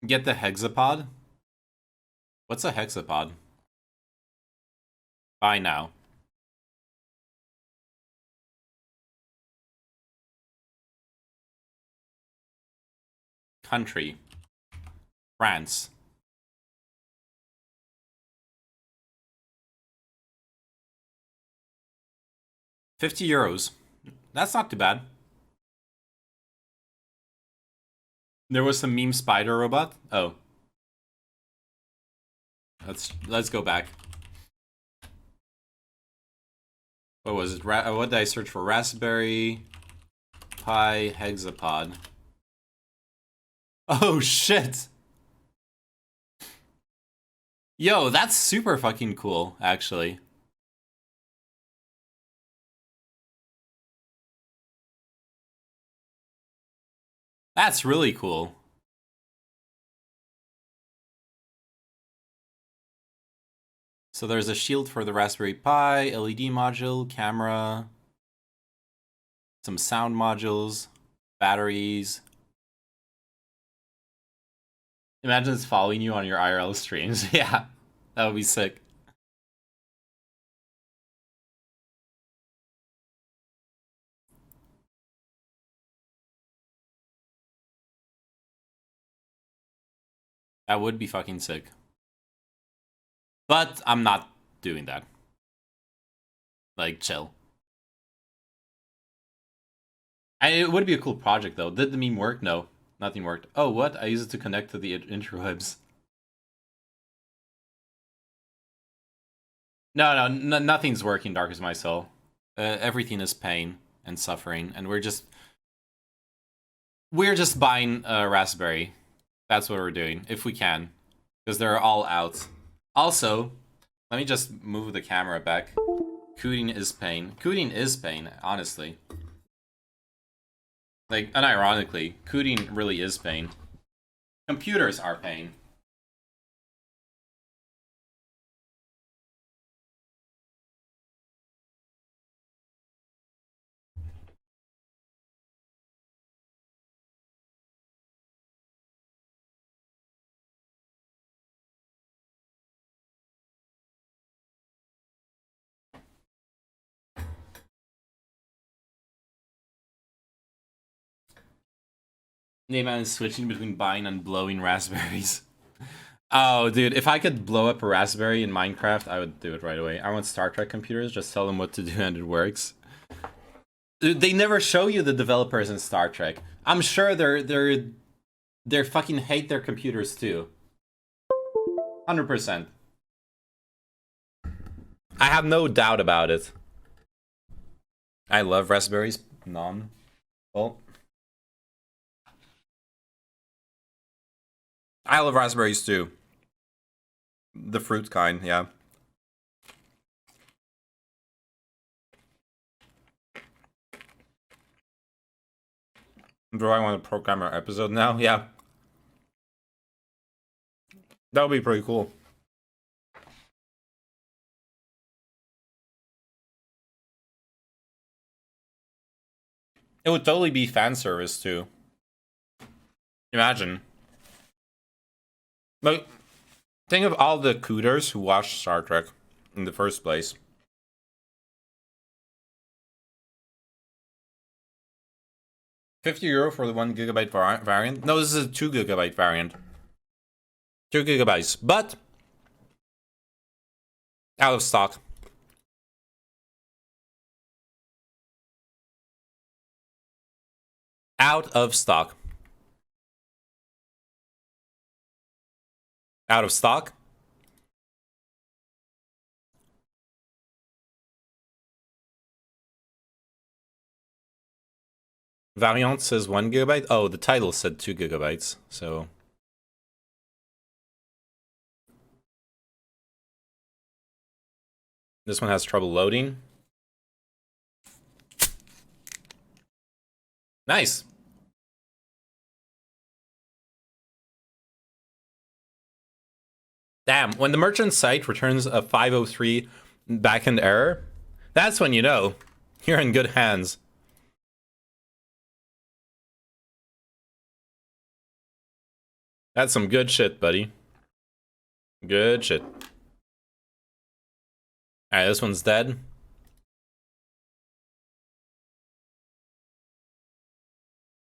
Get the hexapod? What's a hexapod? Buy now. Country. France. 50 euros. That's not too bad. There was some meme spider robot. Oh. Let's go back. What was it? What did I search for? Raspberry Pi hexapod. Oh shit. Yo, that's super fucking cool, actually. That's really cool. So there's a shield for the Raspberry Pi, LED module, camera, some sound modules, batteries. Imagine it's following you on your IRL streams. Yeah, that would be sick. That would be fucking sick. But I'm not doing that. Like, chill. And it would be a cool project, though. Did the meme work? No, nothing worked. Oh, what? I use it to connect to the interwebs. No, nothing's working, Dark as my soul. Everything is pain and suffering, and we're just buying a Raspberry. That's what we're doing, if we can, because they're all out. Also, let me just move the camera back. Cooting is pain. Cooting is pain, honestly. Like, unironically, cooting really is pain. Computers are pain. Neyman is switching between buying and blowing raspberries. Oh, dude, if I could blow up a raspberry in Minecraft, I would do it right away. I want Star Trek computers, just tell them what to do and it works. Dude, they never show you the developers in Star Trek. I'm sure they're fucking hate their computers too. 100%. I have no doubt about it. I love raspberries. None. Well, I love raspberries too. The fruit kind, yeah. Do I want to program our episode now? Yeah. That would be pretty cool. It would totally be fan service too. Imagine. Like, think of all the cooters who watched Star Trek in the first place. €50 for the 1GB variant? No, this is a 2GB variant. 2GB, but out of stock. Out of stock. Out of stock? Variant says 1 gigabyte. Oh, the title said 2 gigabytes, so... This one has trouble loading. Nice. Damn, when the merchant site returns a 503 backend error, that's when you know you're in good hands. That's some good shit, buddy. Good shit. Alright, this one's dead.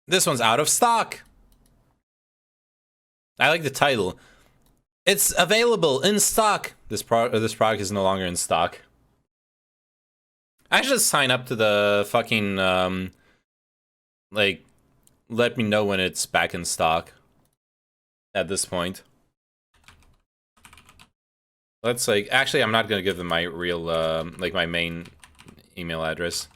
This one's out of stock. I like the title. It's available in stock. This product is no longer in stock. I should just sign up to the fucking like, let me know when it's back in stock. At this point, let's like, actually, I'm not gonna give them my real like my main email address.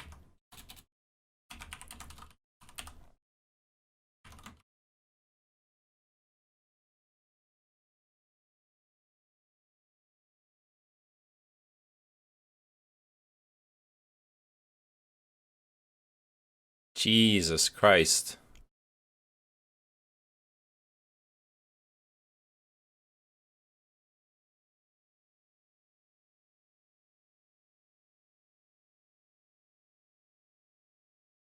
Jesus Christ.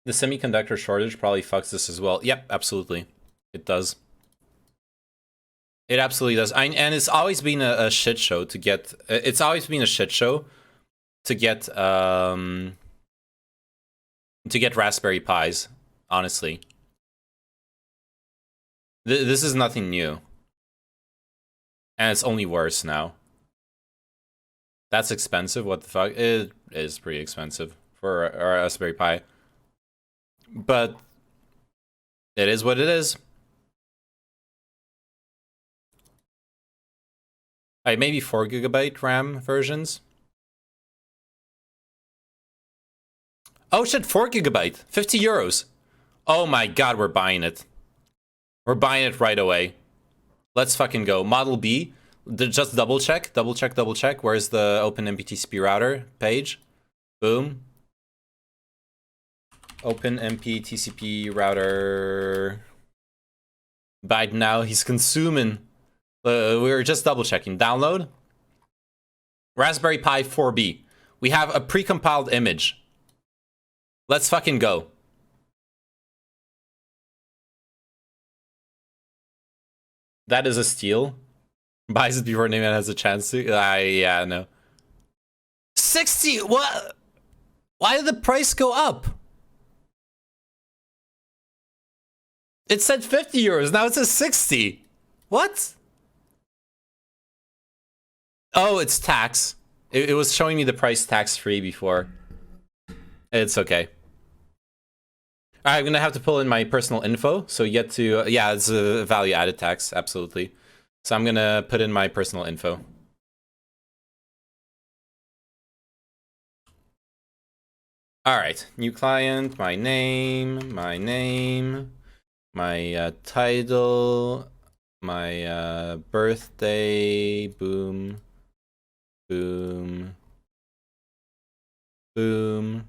The semiconductor shortage probably fucks this as well. Yep, absolutely. It does. It absolutely does. And it's always been a shit show to get... It's always been a shit show to get Raspberry Pis, honestly. This is nothing new. And it's only worse now. That's expensive, what the fuck? It is pretty expensive for a Raspberry Pi. But it is what it is. Maybe 4 gigabyte RAM versions. Oh shit, 4 gigabyte, 50 euros. Oh my god, we're buying it. We're buying it right away. Let's fucking go. Model B, just double check. Where's the OpenMPTCP router page? Boom. OpenMPTCP router. Biden now, he's consuming. We were just double checking. Download. Raspberry Pi 4B. We have a precompiled image. Let's fucking go. That is a steal. Buys it before anyone has a chance to. Yeah, no. 60? What? Why did the price go up? It said 50 euros, now it says 60. What? Oh, it's tax. It was showing me the price tax-free before. It's okay. I'm gonna have to pull in my personal info, so you get to... yeah, it's a value-added tax, absolutely. So I'm gonna put in my personal info. Alright, new client, my name, my title, my birthday, boom, boom, boom.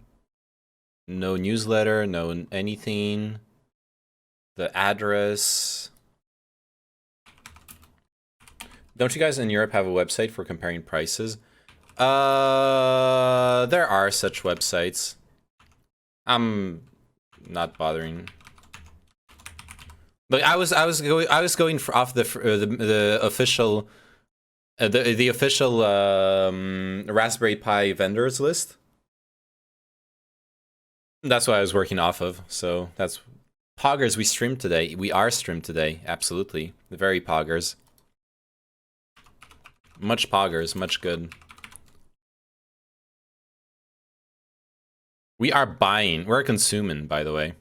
No newsletter, no anything. The address. Don't you guys in Europe have a website for comparing prices? There are such websites. I'm not bothering. But I was going off the official the official Raspberry Pi vendors list. That's what I was working off of. So that's poggers. We streamed today. We are streamed today. Absolutely, very poggers. Much poggers. Much good. We are buying. We're consuming, by the way.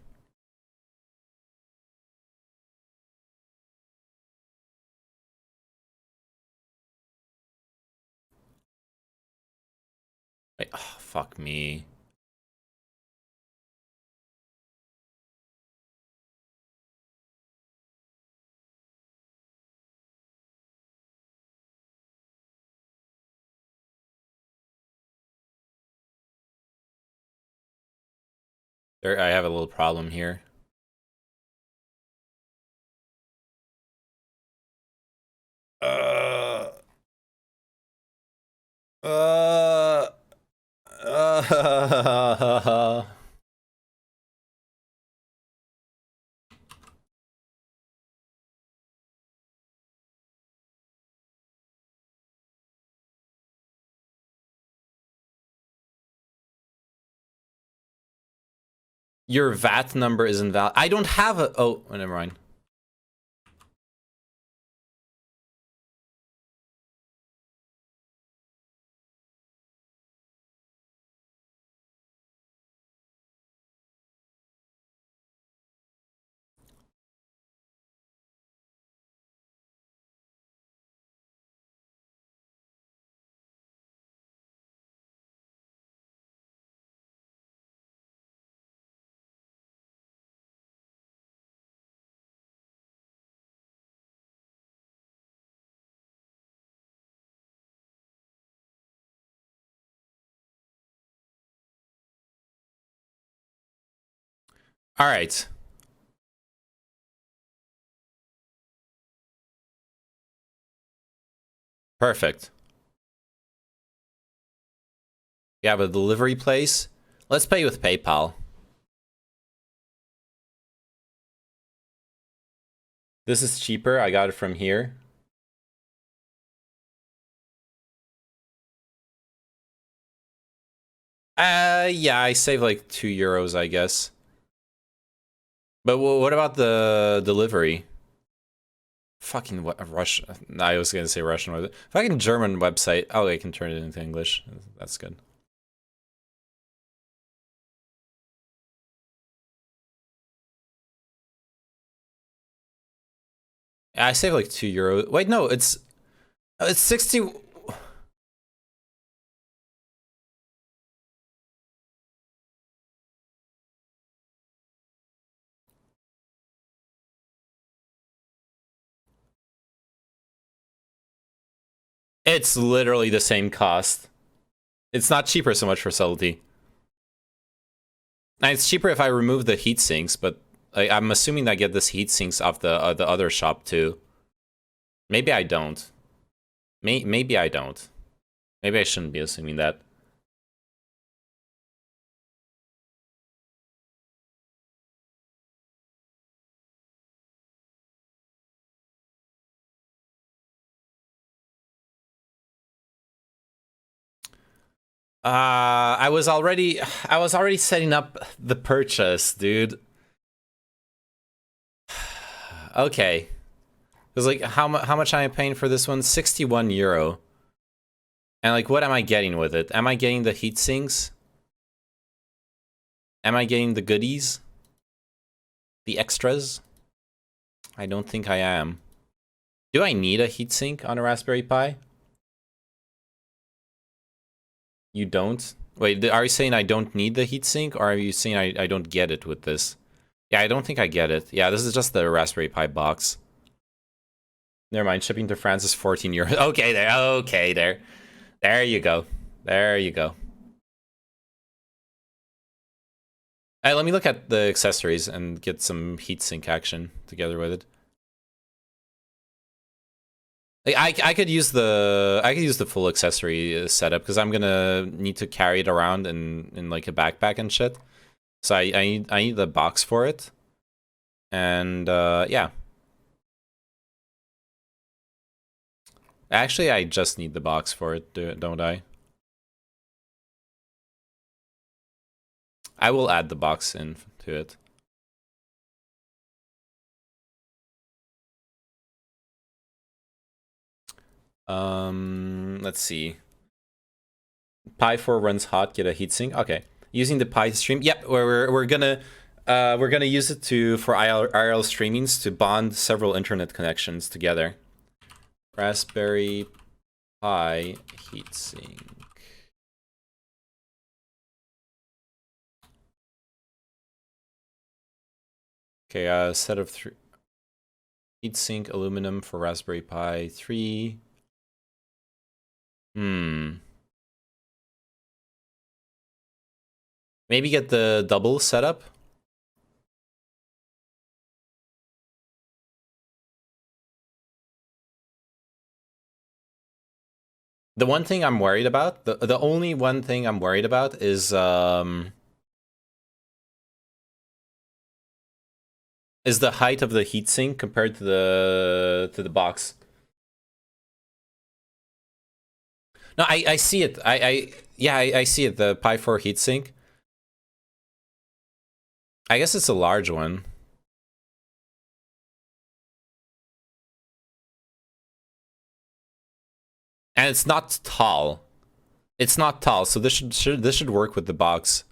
Oh, fuck me. There, I have a little problem here. Uh, uh, Your VAT number is invalid. I don't have a. Oh, never mind. All right. Perfect. You have a delivery place. Let's pay with PayPal. This is cheaper. I got it from here. Yeah, I saved like €2, I guess. But what about the delivery? Fucking what, Russian. I was gonna say Russian. Was it? Fucking German website. Oh, I can turn it into English. That's good. I saved like €2. Wait, no, it's 60. It's literally the same cost. It's not cheaper so much for subtlety. And it's cheaper if I remove the heat sinks, but I'm assuming I get this heat sinks off the other shop too. Maybe I don't. Maybe I don't. Maybe I shouldn't be assuming that. I was already setting up the purchase, dude. Okay. Because like how much am I paying for this one? €61. And like what am I getting with it? Am I getting the heat sinks? Am I getting the goodies? The extras? I don't think I am. Do I need a heatsink on a Raspberry Pi? You don't? Wait, are you saying I don't need the heatsink, or are you saying I don't get it with this? Yeah, I don't think I get it. Yeah, this is just the Raspberry Pi box. Never mind, shipping to France is €14. Okay, there. Okay, there. There you go. There you go. Hey, let me look at the accessories and get some heatsink action together with it. I could use the full accessory setup because I'm gonna need to carry it around in like a backpack and shit. So I need the box for it, and yeah. Actually, I just need the box for it, don't I? I will add the box in to it. Let's see. Pi 4 runs hot, get a heatsink. Okay, using the Pi stream. Yep, we're gonna use it for IRL streamings to bond several internet connections together. Raspberry Pi heatsink. Okay, set of 3. Heatsink aluminum for Raspberry Pi 3. Maybe get the double setup. The one thing I'm worried about, the only one thing I'm worried about is the height of the heatsink compared to the box. No, I see it. I see it. The Pi 4 heatsink. I guess it's a large one. And it's not tall. It's not tall, so this should work with the box.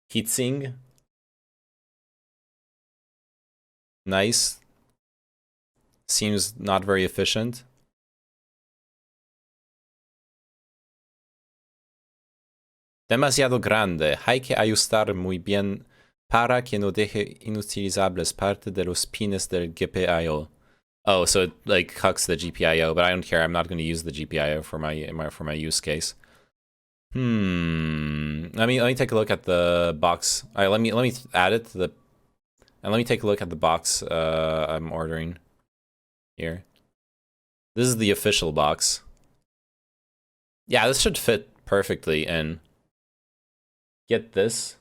Heatsink. Nice. Seems not very efficient. Demasiado grande. Hay que ajustar muy bien para que no deje inutilizables parte de los pines del GPIO. Oh, so it like cucks the GPIO, but I don't care. I'm not going to use the GPIO for my use case. Let me take a look at the box. All right, let me add it to the, and let me take a look at the box I'm ordering here. This is the official box. Yeah, this should fit perfectly in. Get this.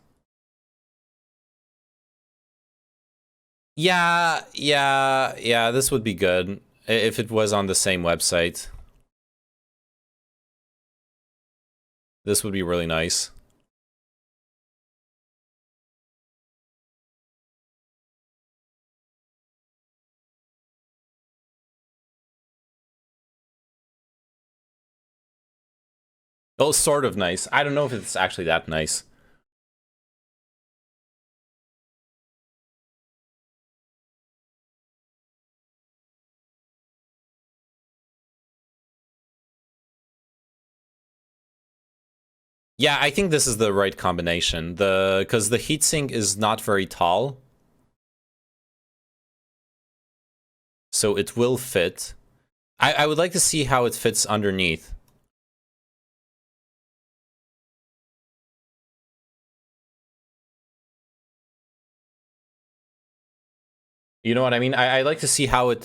Yeah, this would be good if it was on the same website. This would be really nice. Oh, sort of nice. I don't know if it's actually that nice. Yeah, I think this is the right combination. Because the heatsink is not very tall. So it will fit. I would like to see how it fits underneath. You know what I mean? I like to see how it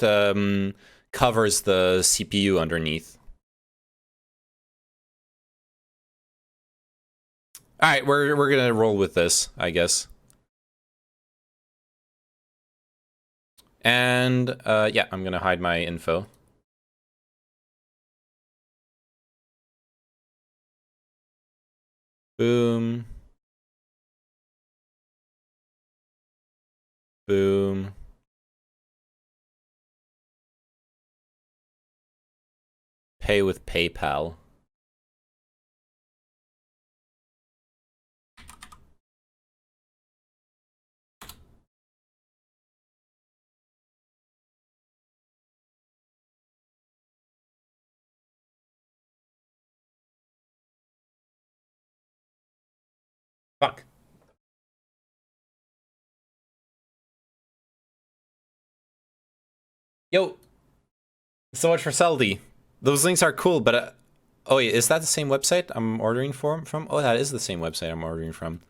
covers the CPU underneath. All right, we're gonna roll with this, I guess. And yeah, I'm gonna hide my info. Boom. Boom. Pay with PayPal. Fuck. Yo, so much for Seldy. Those links are cool, but oh wait, is that the same website I'm ordering from? Oh, that is the same website I'm ordering from.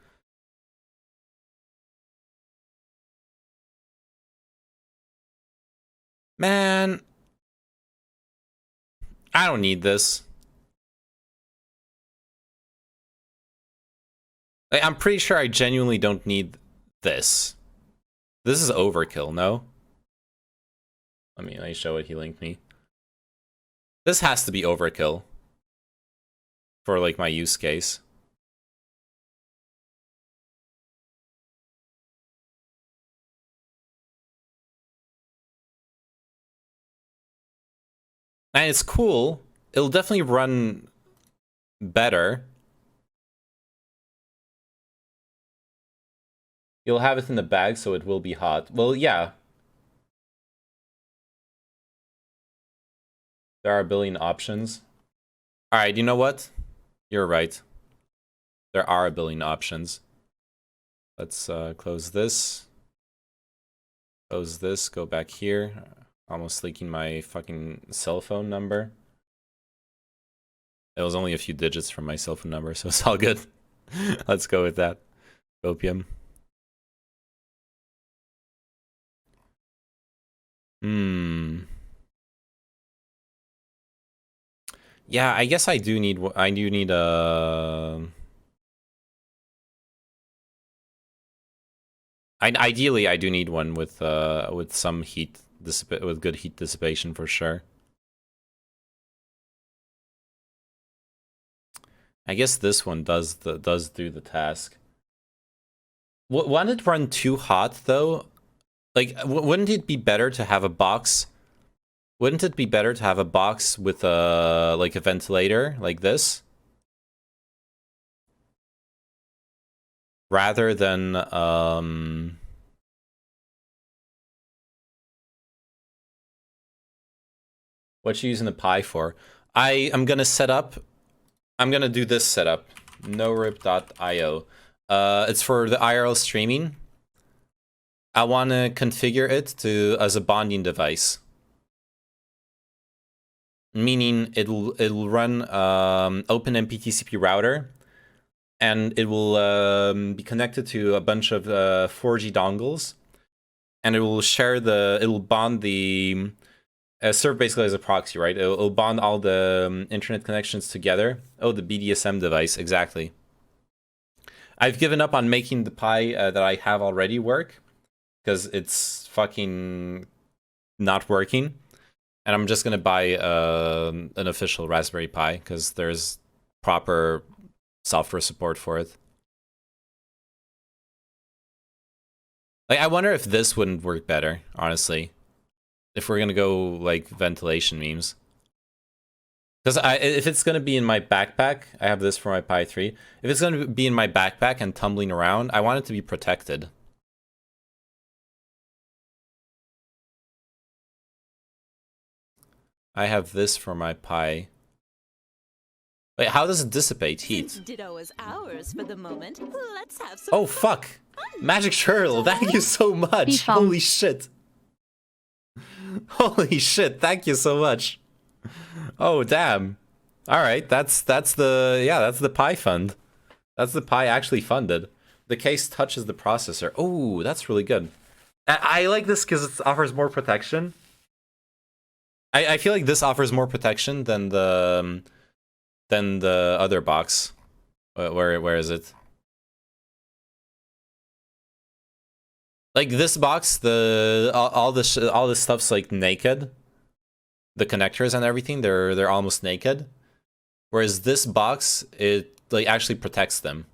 Man, I don't need this. Like, I'm pretty sure I genuinely don't need this. This is overkill, no? Let me show what he linked me. This has to be overkill for like my use case. And it's cool. It'll definitely run better. You'll have it in the bag, so it will be hot. Well, yeah. There are a billion options. Alright, you know what? You're right. There are a billion options. Let's close this. Close this, go back here. Almost leaking my fucking cell phone number. It was only a few digits from my cell phone number, so it's all good. Let's go with that. Opium. Yeah, I guess I do need a. Ideally, I do need one with some heat with good heat dissipation for sure. I guess this one does do the task. Wouldn't it run too hot though? Like, wouldn't it be better to have a box? Wouldn't it be better to have a box with a like a ventilator like this, rather than what you using the Pi for? I'm gonna set up. I'm gonna do this setup. norip.io. It's for the IRL streaming. I want to configure it as a bonding device, meaning it'll run OpenMPTCP router, and it will be connected to a bunch of 4G dongles, and it will bond the serve basically as a proxy, right? It'll bond all the internet connections together. Oh, the BDSM device, exactly. I've given up on making the Pi that I have already work, because it's fucking not working. And I'm just gonna buy an official Raspberry Pi, because there's proper software support for it. Like, I wonder if this wouldn't work better, honestly. If we're gonna go, like, ventilation memes. Because if it's gonna be in my backpack, I have this for my Pi 3. If it's gonna be in my backpack and tumbling around, I want it to be protected. I have this for my Pi. Wait, how does it dissipate heat? Since Ditto is ours for the moment, let's have some Oh, fuck! Magic Turtle, thank you so much! Holy shit! Holy shit, thank you so much! Oh, damn. Alright, that's the Pi fund. That's the Pi actually funded. The case touches the processor. Oh, that's really good. I like this because it offers more protection. I feel like this offers more protection than the other box. Where is it? Like, this box, all this stuff's like naked. The connectors and everything, they're almost naked. Whereas this box, it like actually protects them.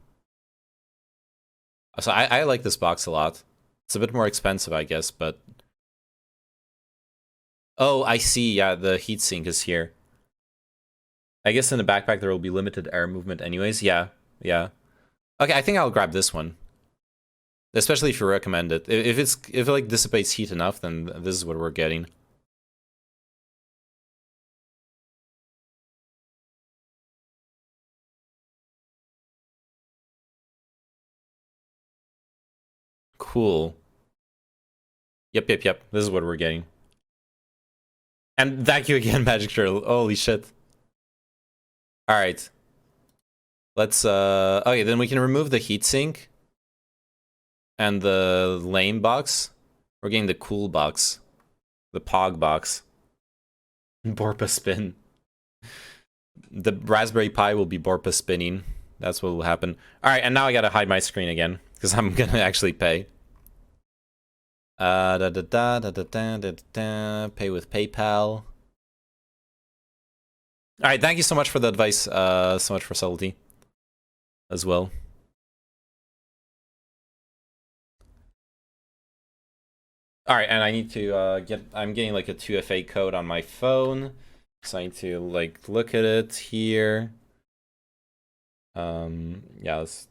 So I like this box a lot. It's a bit more expensive, I guess, but oh, I see. Yeah, the heatsink is here. I guess in the backpack there will be limited air movement anyways. Yeah, yeah. Okay, I think I'll grab this one. Especially if you recommend it. If it like dissipates heat enough, then this is what we're getting. Cool. Yep. This is what we're getting. And thank you again, Magic Turtle. Holy shit. Alright. Let's okay, then we can remove the heatsink and the lame box. We're getting the cool box. The Pog box. Borpa spin. The Raspberry Pi will be Borpa spinning. That's what will happen. Alright, and now I gotta hide my screen again, because I'm gonna actually pay. Pay with PayPal. Alright, thank you so much for the advice, so much for subtlety as well. Alright, and I need to I'm getting like a 2FA code on my phone. So I need to like look at it here. Yeah, let's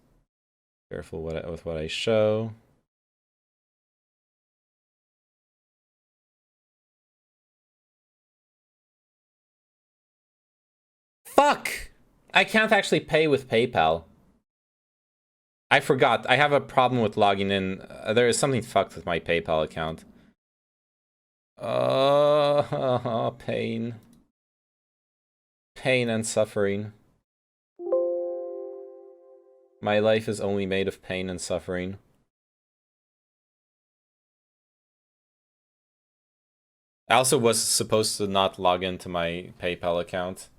be careful with what I show. Fuck! I can't actually pay with PayPal. I forgot. I have a problem with logging in. There is something fucked with my PayPal account. Oh, pain. Pain and suffering. My life is only made of pain and suffering. I also was supposed to not log into my PayPal account.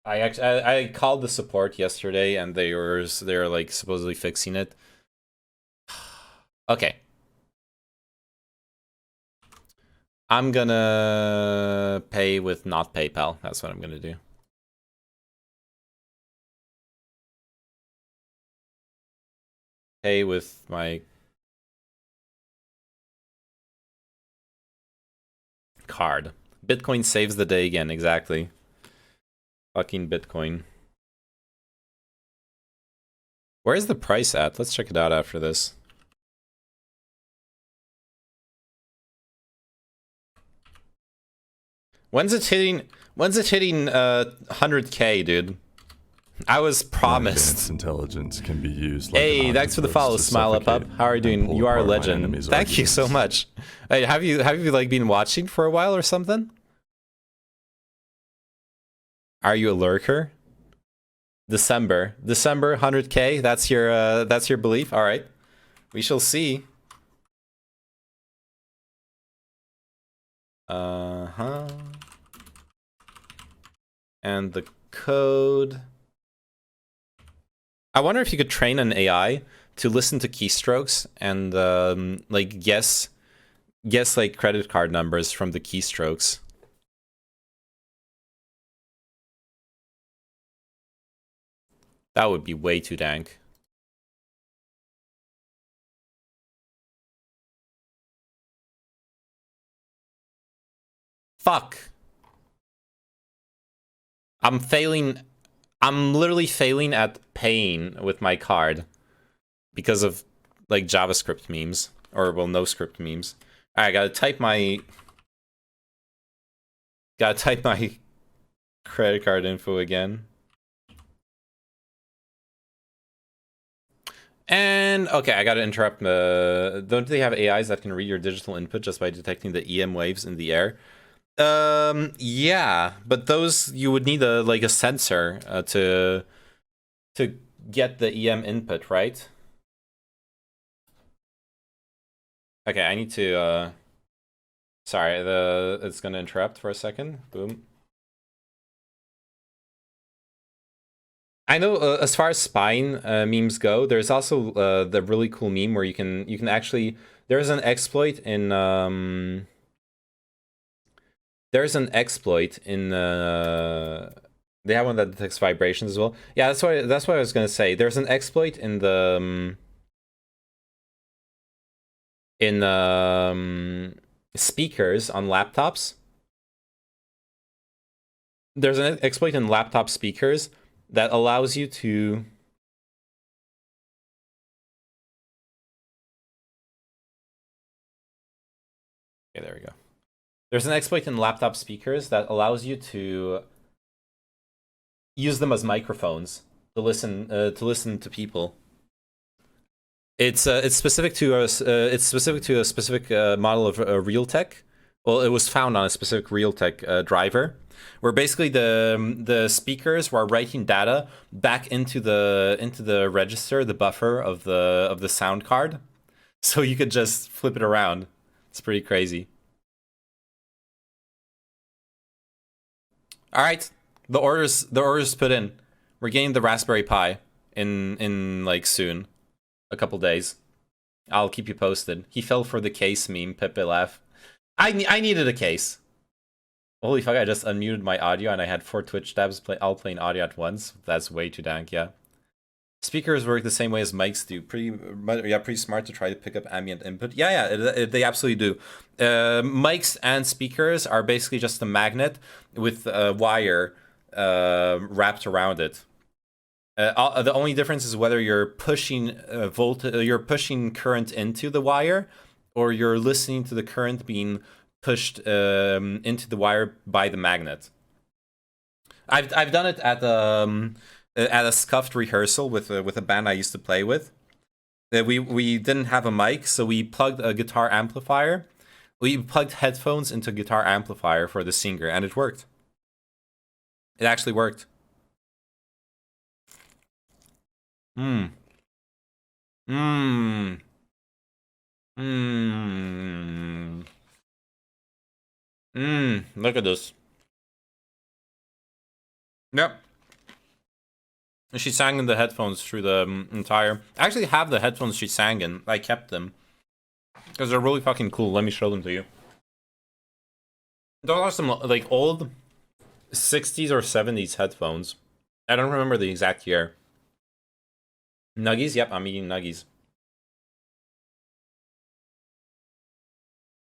I called the support yesterday and they're like supposedly fixing it. Okay. I'm gonna pay with not PayPal. That's what I'm gonna do. Pay with my card. Bitcoin saves the day again, exactly. Fucking Bitcoin. Where's the price at? Let's check it out after this. When's it hitting 100K, dude? I was promised. Advanced intelligence can be used like hey, thanks for the follow, Smile Up Up. How are you doing? You are a legend. Thank you so much. Hey, have you like been watching for a while or something? Are you a lurker? December 100K. That's your belief. All right, we shall see. And the code. I wonder if you could train an AI to listen to keystrokes and like guess like credit card numbers from the keystrokes. That would be way too dank. Fuck. I'm literally failing at paying with my card because of like JavaScript memes, or well, no script memes. All right, gotta type my credit card info again. And okay, I gotta interrupt. Don't they have AIs that can read your digital input just by detecting the EM waves in the air? Yeah, but those you would need a sensor to get the EM input, right? Okay, I need to sorry, it's gonna interrupt for a second. Boom. I know as far as spine memes go, there's also the really cool meme where you can actually there's an exploit in they have one that detects vibrations as well. Yeah, that's what I was gonna say. There's an exploit in the speakers on laptops. There's an exploit in laptop speakers that allows you to okay, there we go. There's an exploit in laptop speakers that allows you to use them as microphones to listen to people. It's specific to a specific model of Realtek. Well, it was found on a specific Realtek driver, where basically the speakers were writing data back into the register, the buffer of the sound card, so you could just flip it around. It's pretty crazy. All right, the orders put in. We're getting the Raspberry Pi in like soon, a couple days. I'll keep you posted. He fell for the case meme. Pepe laugh. I needed a case. Holy fuck! I just unmuted my audio and I had 4 Twitch tabs all playing audio at once. That's way too dank. Yeah. Speakers work the same way as mics do. Pretty smart to try to pick up ambient input. Yeah, they absolutely do. Mics and speakers are basically just a magnet with a wire wrapped around it. The only difference is whether you're pushing you're pushing current into the wire, or you're listening to the current being pushed into the wire by the magnet. I've done it at at a scuffed rehearsal with a band I used to play with. We didn't have a mic, so we plugged a guitar amplifier. We plugged headphones into a guitar amplifier for the singer, and it worked. It actually worked. Mmm. Mmm. Mmm. Mmm. Look at this. Yep. And she sang in the headphones through the entire... I actually have the headphones she sang in. I kept them. Because they're really fucking cool. Let me show them to you. Those are some, like, old 60s or 70s headphones. I don't remember the exact year. Nuggies? Yep, I'm eating nuggies.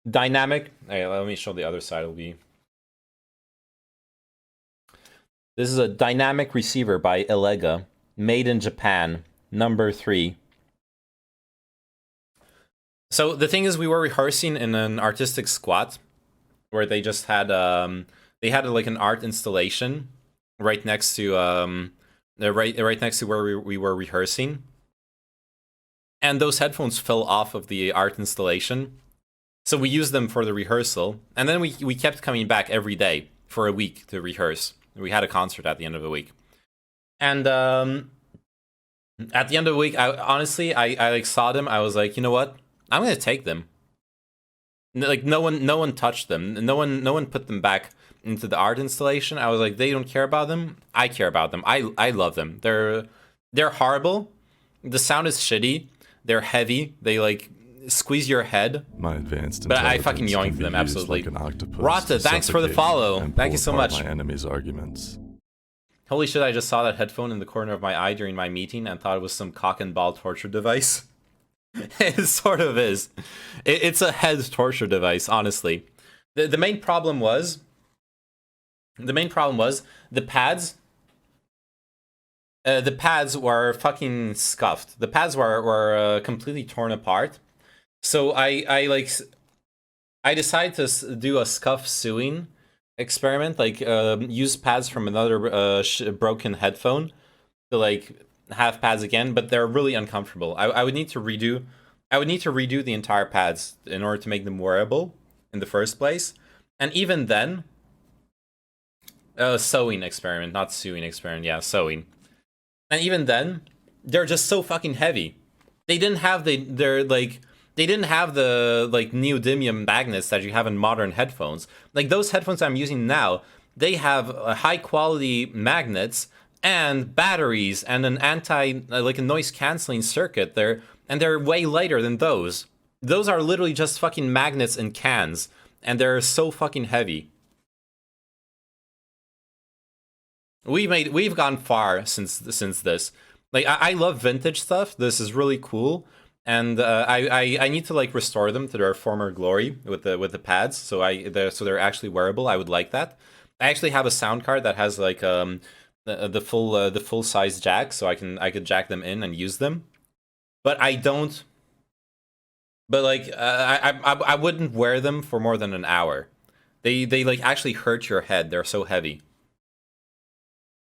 Dynamic. Hey, let me show the other side. It'll be... This is a dynamic receiver by Elega, made in Japan, number 3. So the thing is, we were rehearsing in an artistic squat, where they just had like an art installation right next to right next to where we were rehearsing, and those headphones fell off of the art installation, so we used them for the rehearsal, and then we kept coming back every day for a week to rehearse. We had a concert at the end of the week, and at the end of the week, I like saw them. I was like, you know what? I'm gonna take them. Like no one touched them. No one put them back into the art installation. I was like, they don't care about them. I care about them. I love them. They're horrible. The sound is shitty. They're heavy. They like squeeze your head. My advanced but I fucking yoinked them absolutely. Like an octopus Rata, thanks for the follow. Thank you so much. My enemy's arguments. Holy shit! I just saw that headphone in the corner of my eye during my meeting and thought it was some cock and ball torture device. It sort of is. It's a head torture device, honestly. The main problem was the pads. The pads were fucking scuffed. The pads were completely torn apart. So I decided to do a scuff sewing experiment, like use pads from another broken headphone to like have pads again, but they're really uncomfortable. I would need to redo the entire pads in order to make them wearable in the first place. And even then, sewing experiment, not sewing experiment, yeah, sewing. And even then, they're just so fucking heavy. They didn't have the neodymium magnets that you have in modern headphones. Like those headphones I'm using now, they have high quality magnets and batteries and an like a noise canceling circuit there, and they're way lighter than those. Those are literally just fucking magnets in cans, and they're so fucking heavy. We've gone far since this. Like I love vintage stuff. This is really cool, and I need to like restore them to their former glory with the pads. So they're actually wearable. I would like that. I actually have a sound card that has like the full size jack, so I could jack them in and use them. But I don't. But like I wouldn't wear them for more than an hour. They like actually hurt your head. They're so heavy.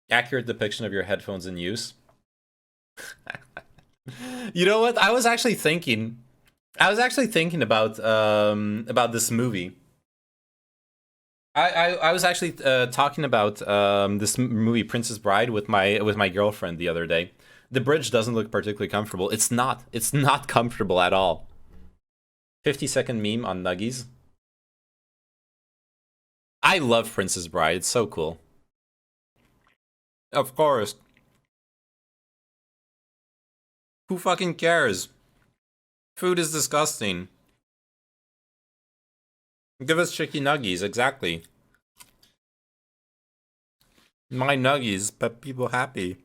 Accurate depiction of your headphones in use. You know what? I was actually thinking about this movie. I was actually talking about this movie Princess Bride with my girlfriend the other day. The bridge doesn't look particularly comfortable. It's not comfortable at all. 50-second meme on Nuggies. I love Princess Bride. It's so cool. Of course. Who fucking cares? Food is disgusting. Give us chicken nuggies, exactly. My nuggies, but people happy.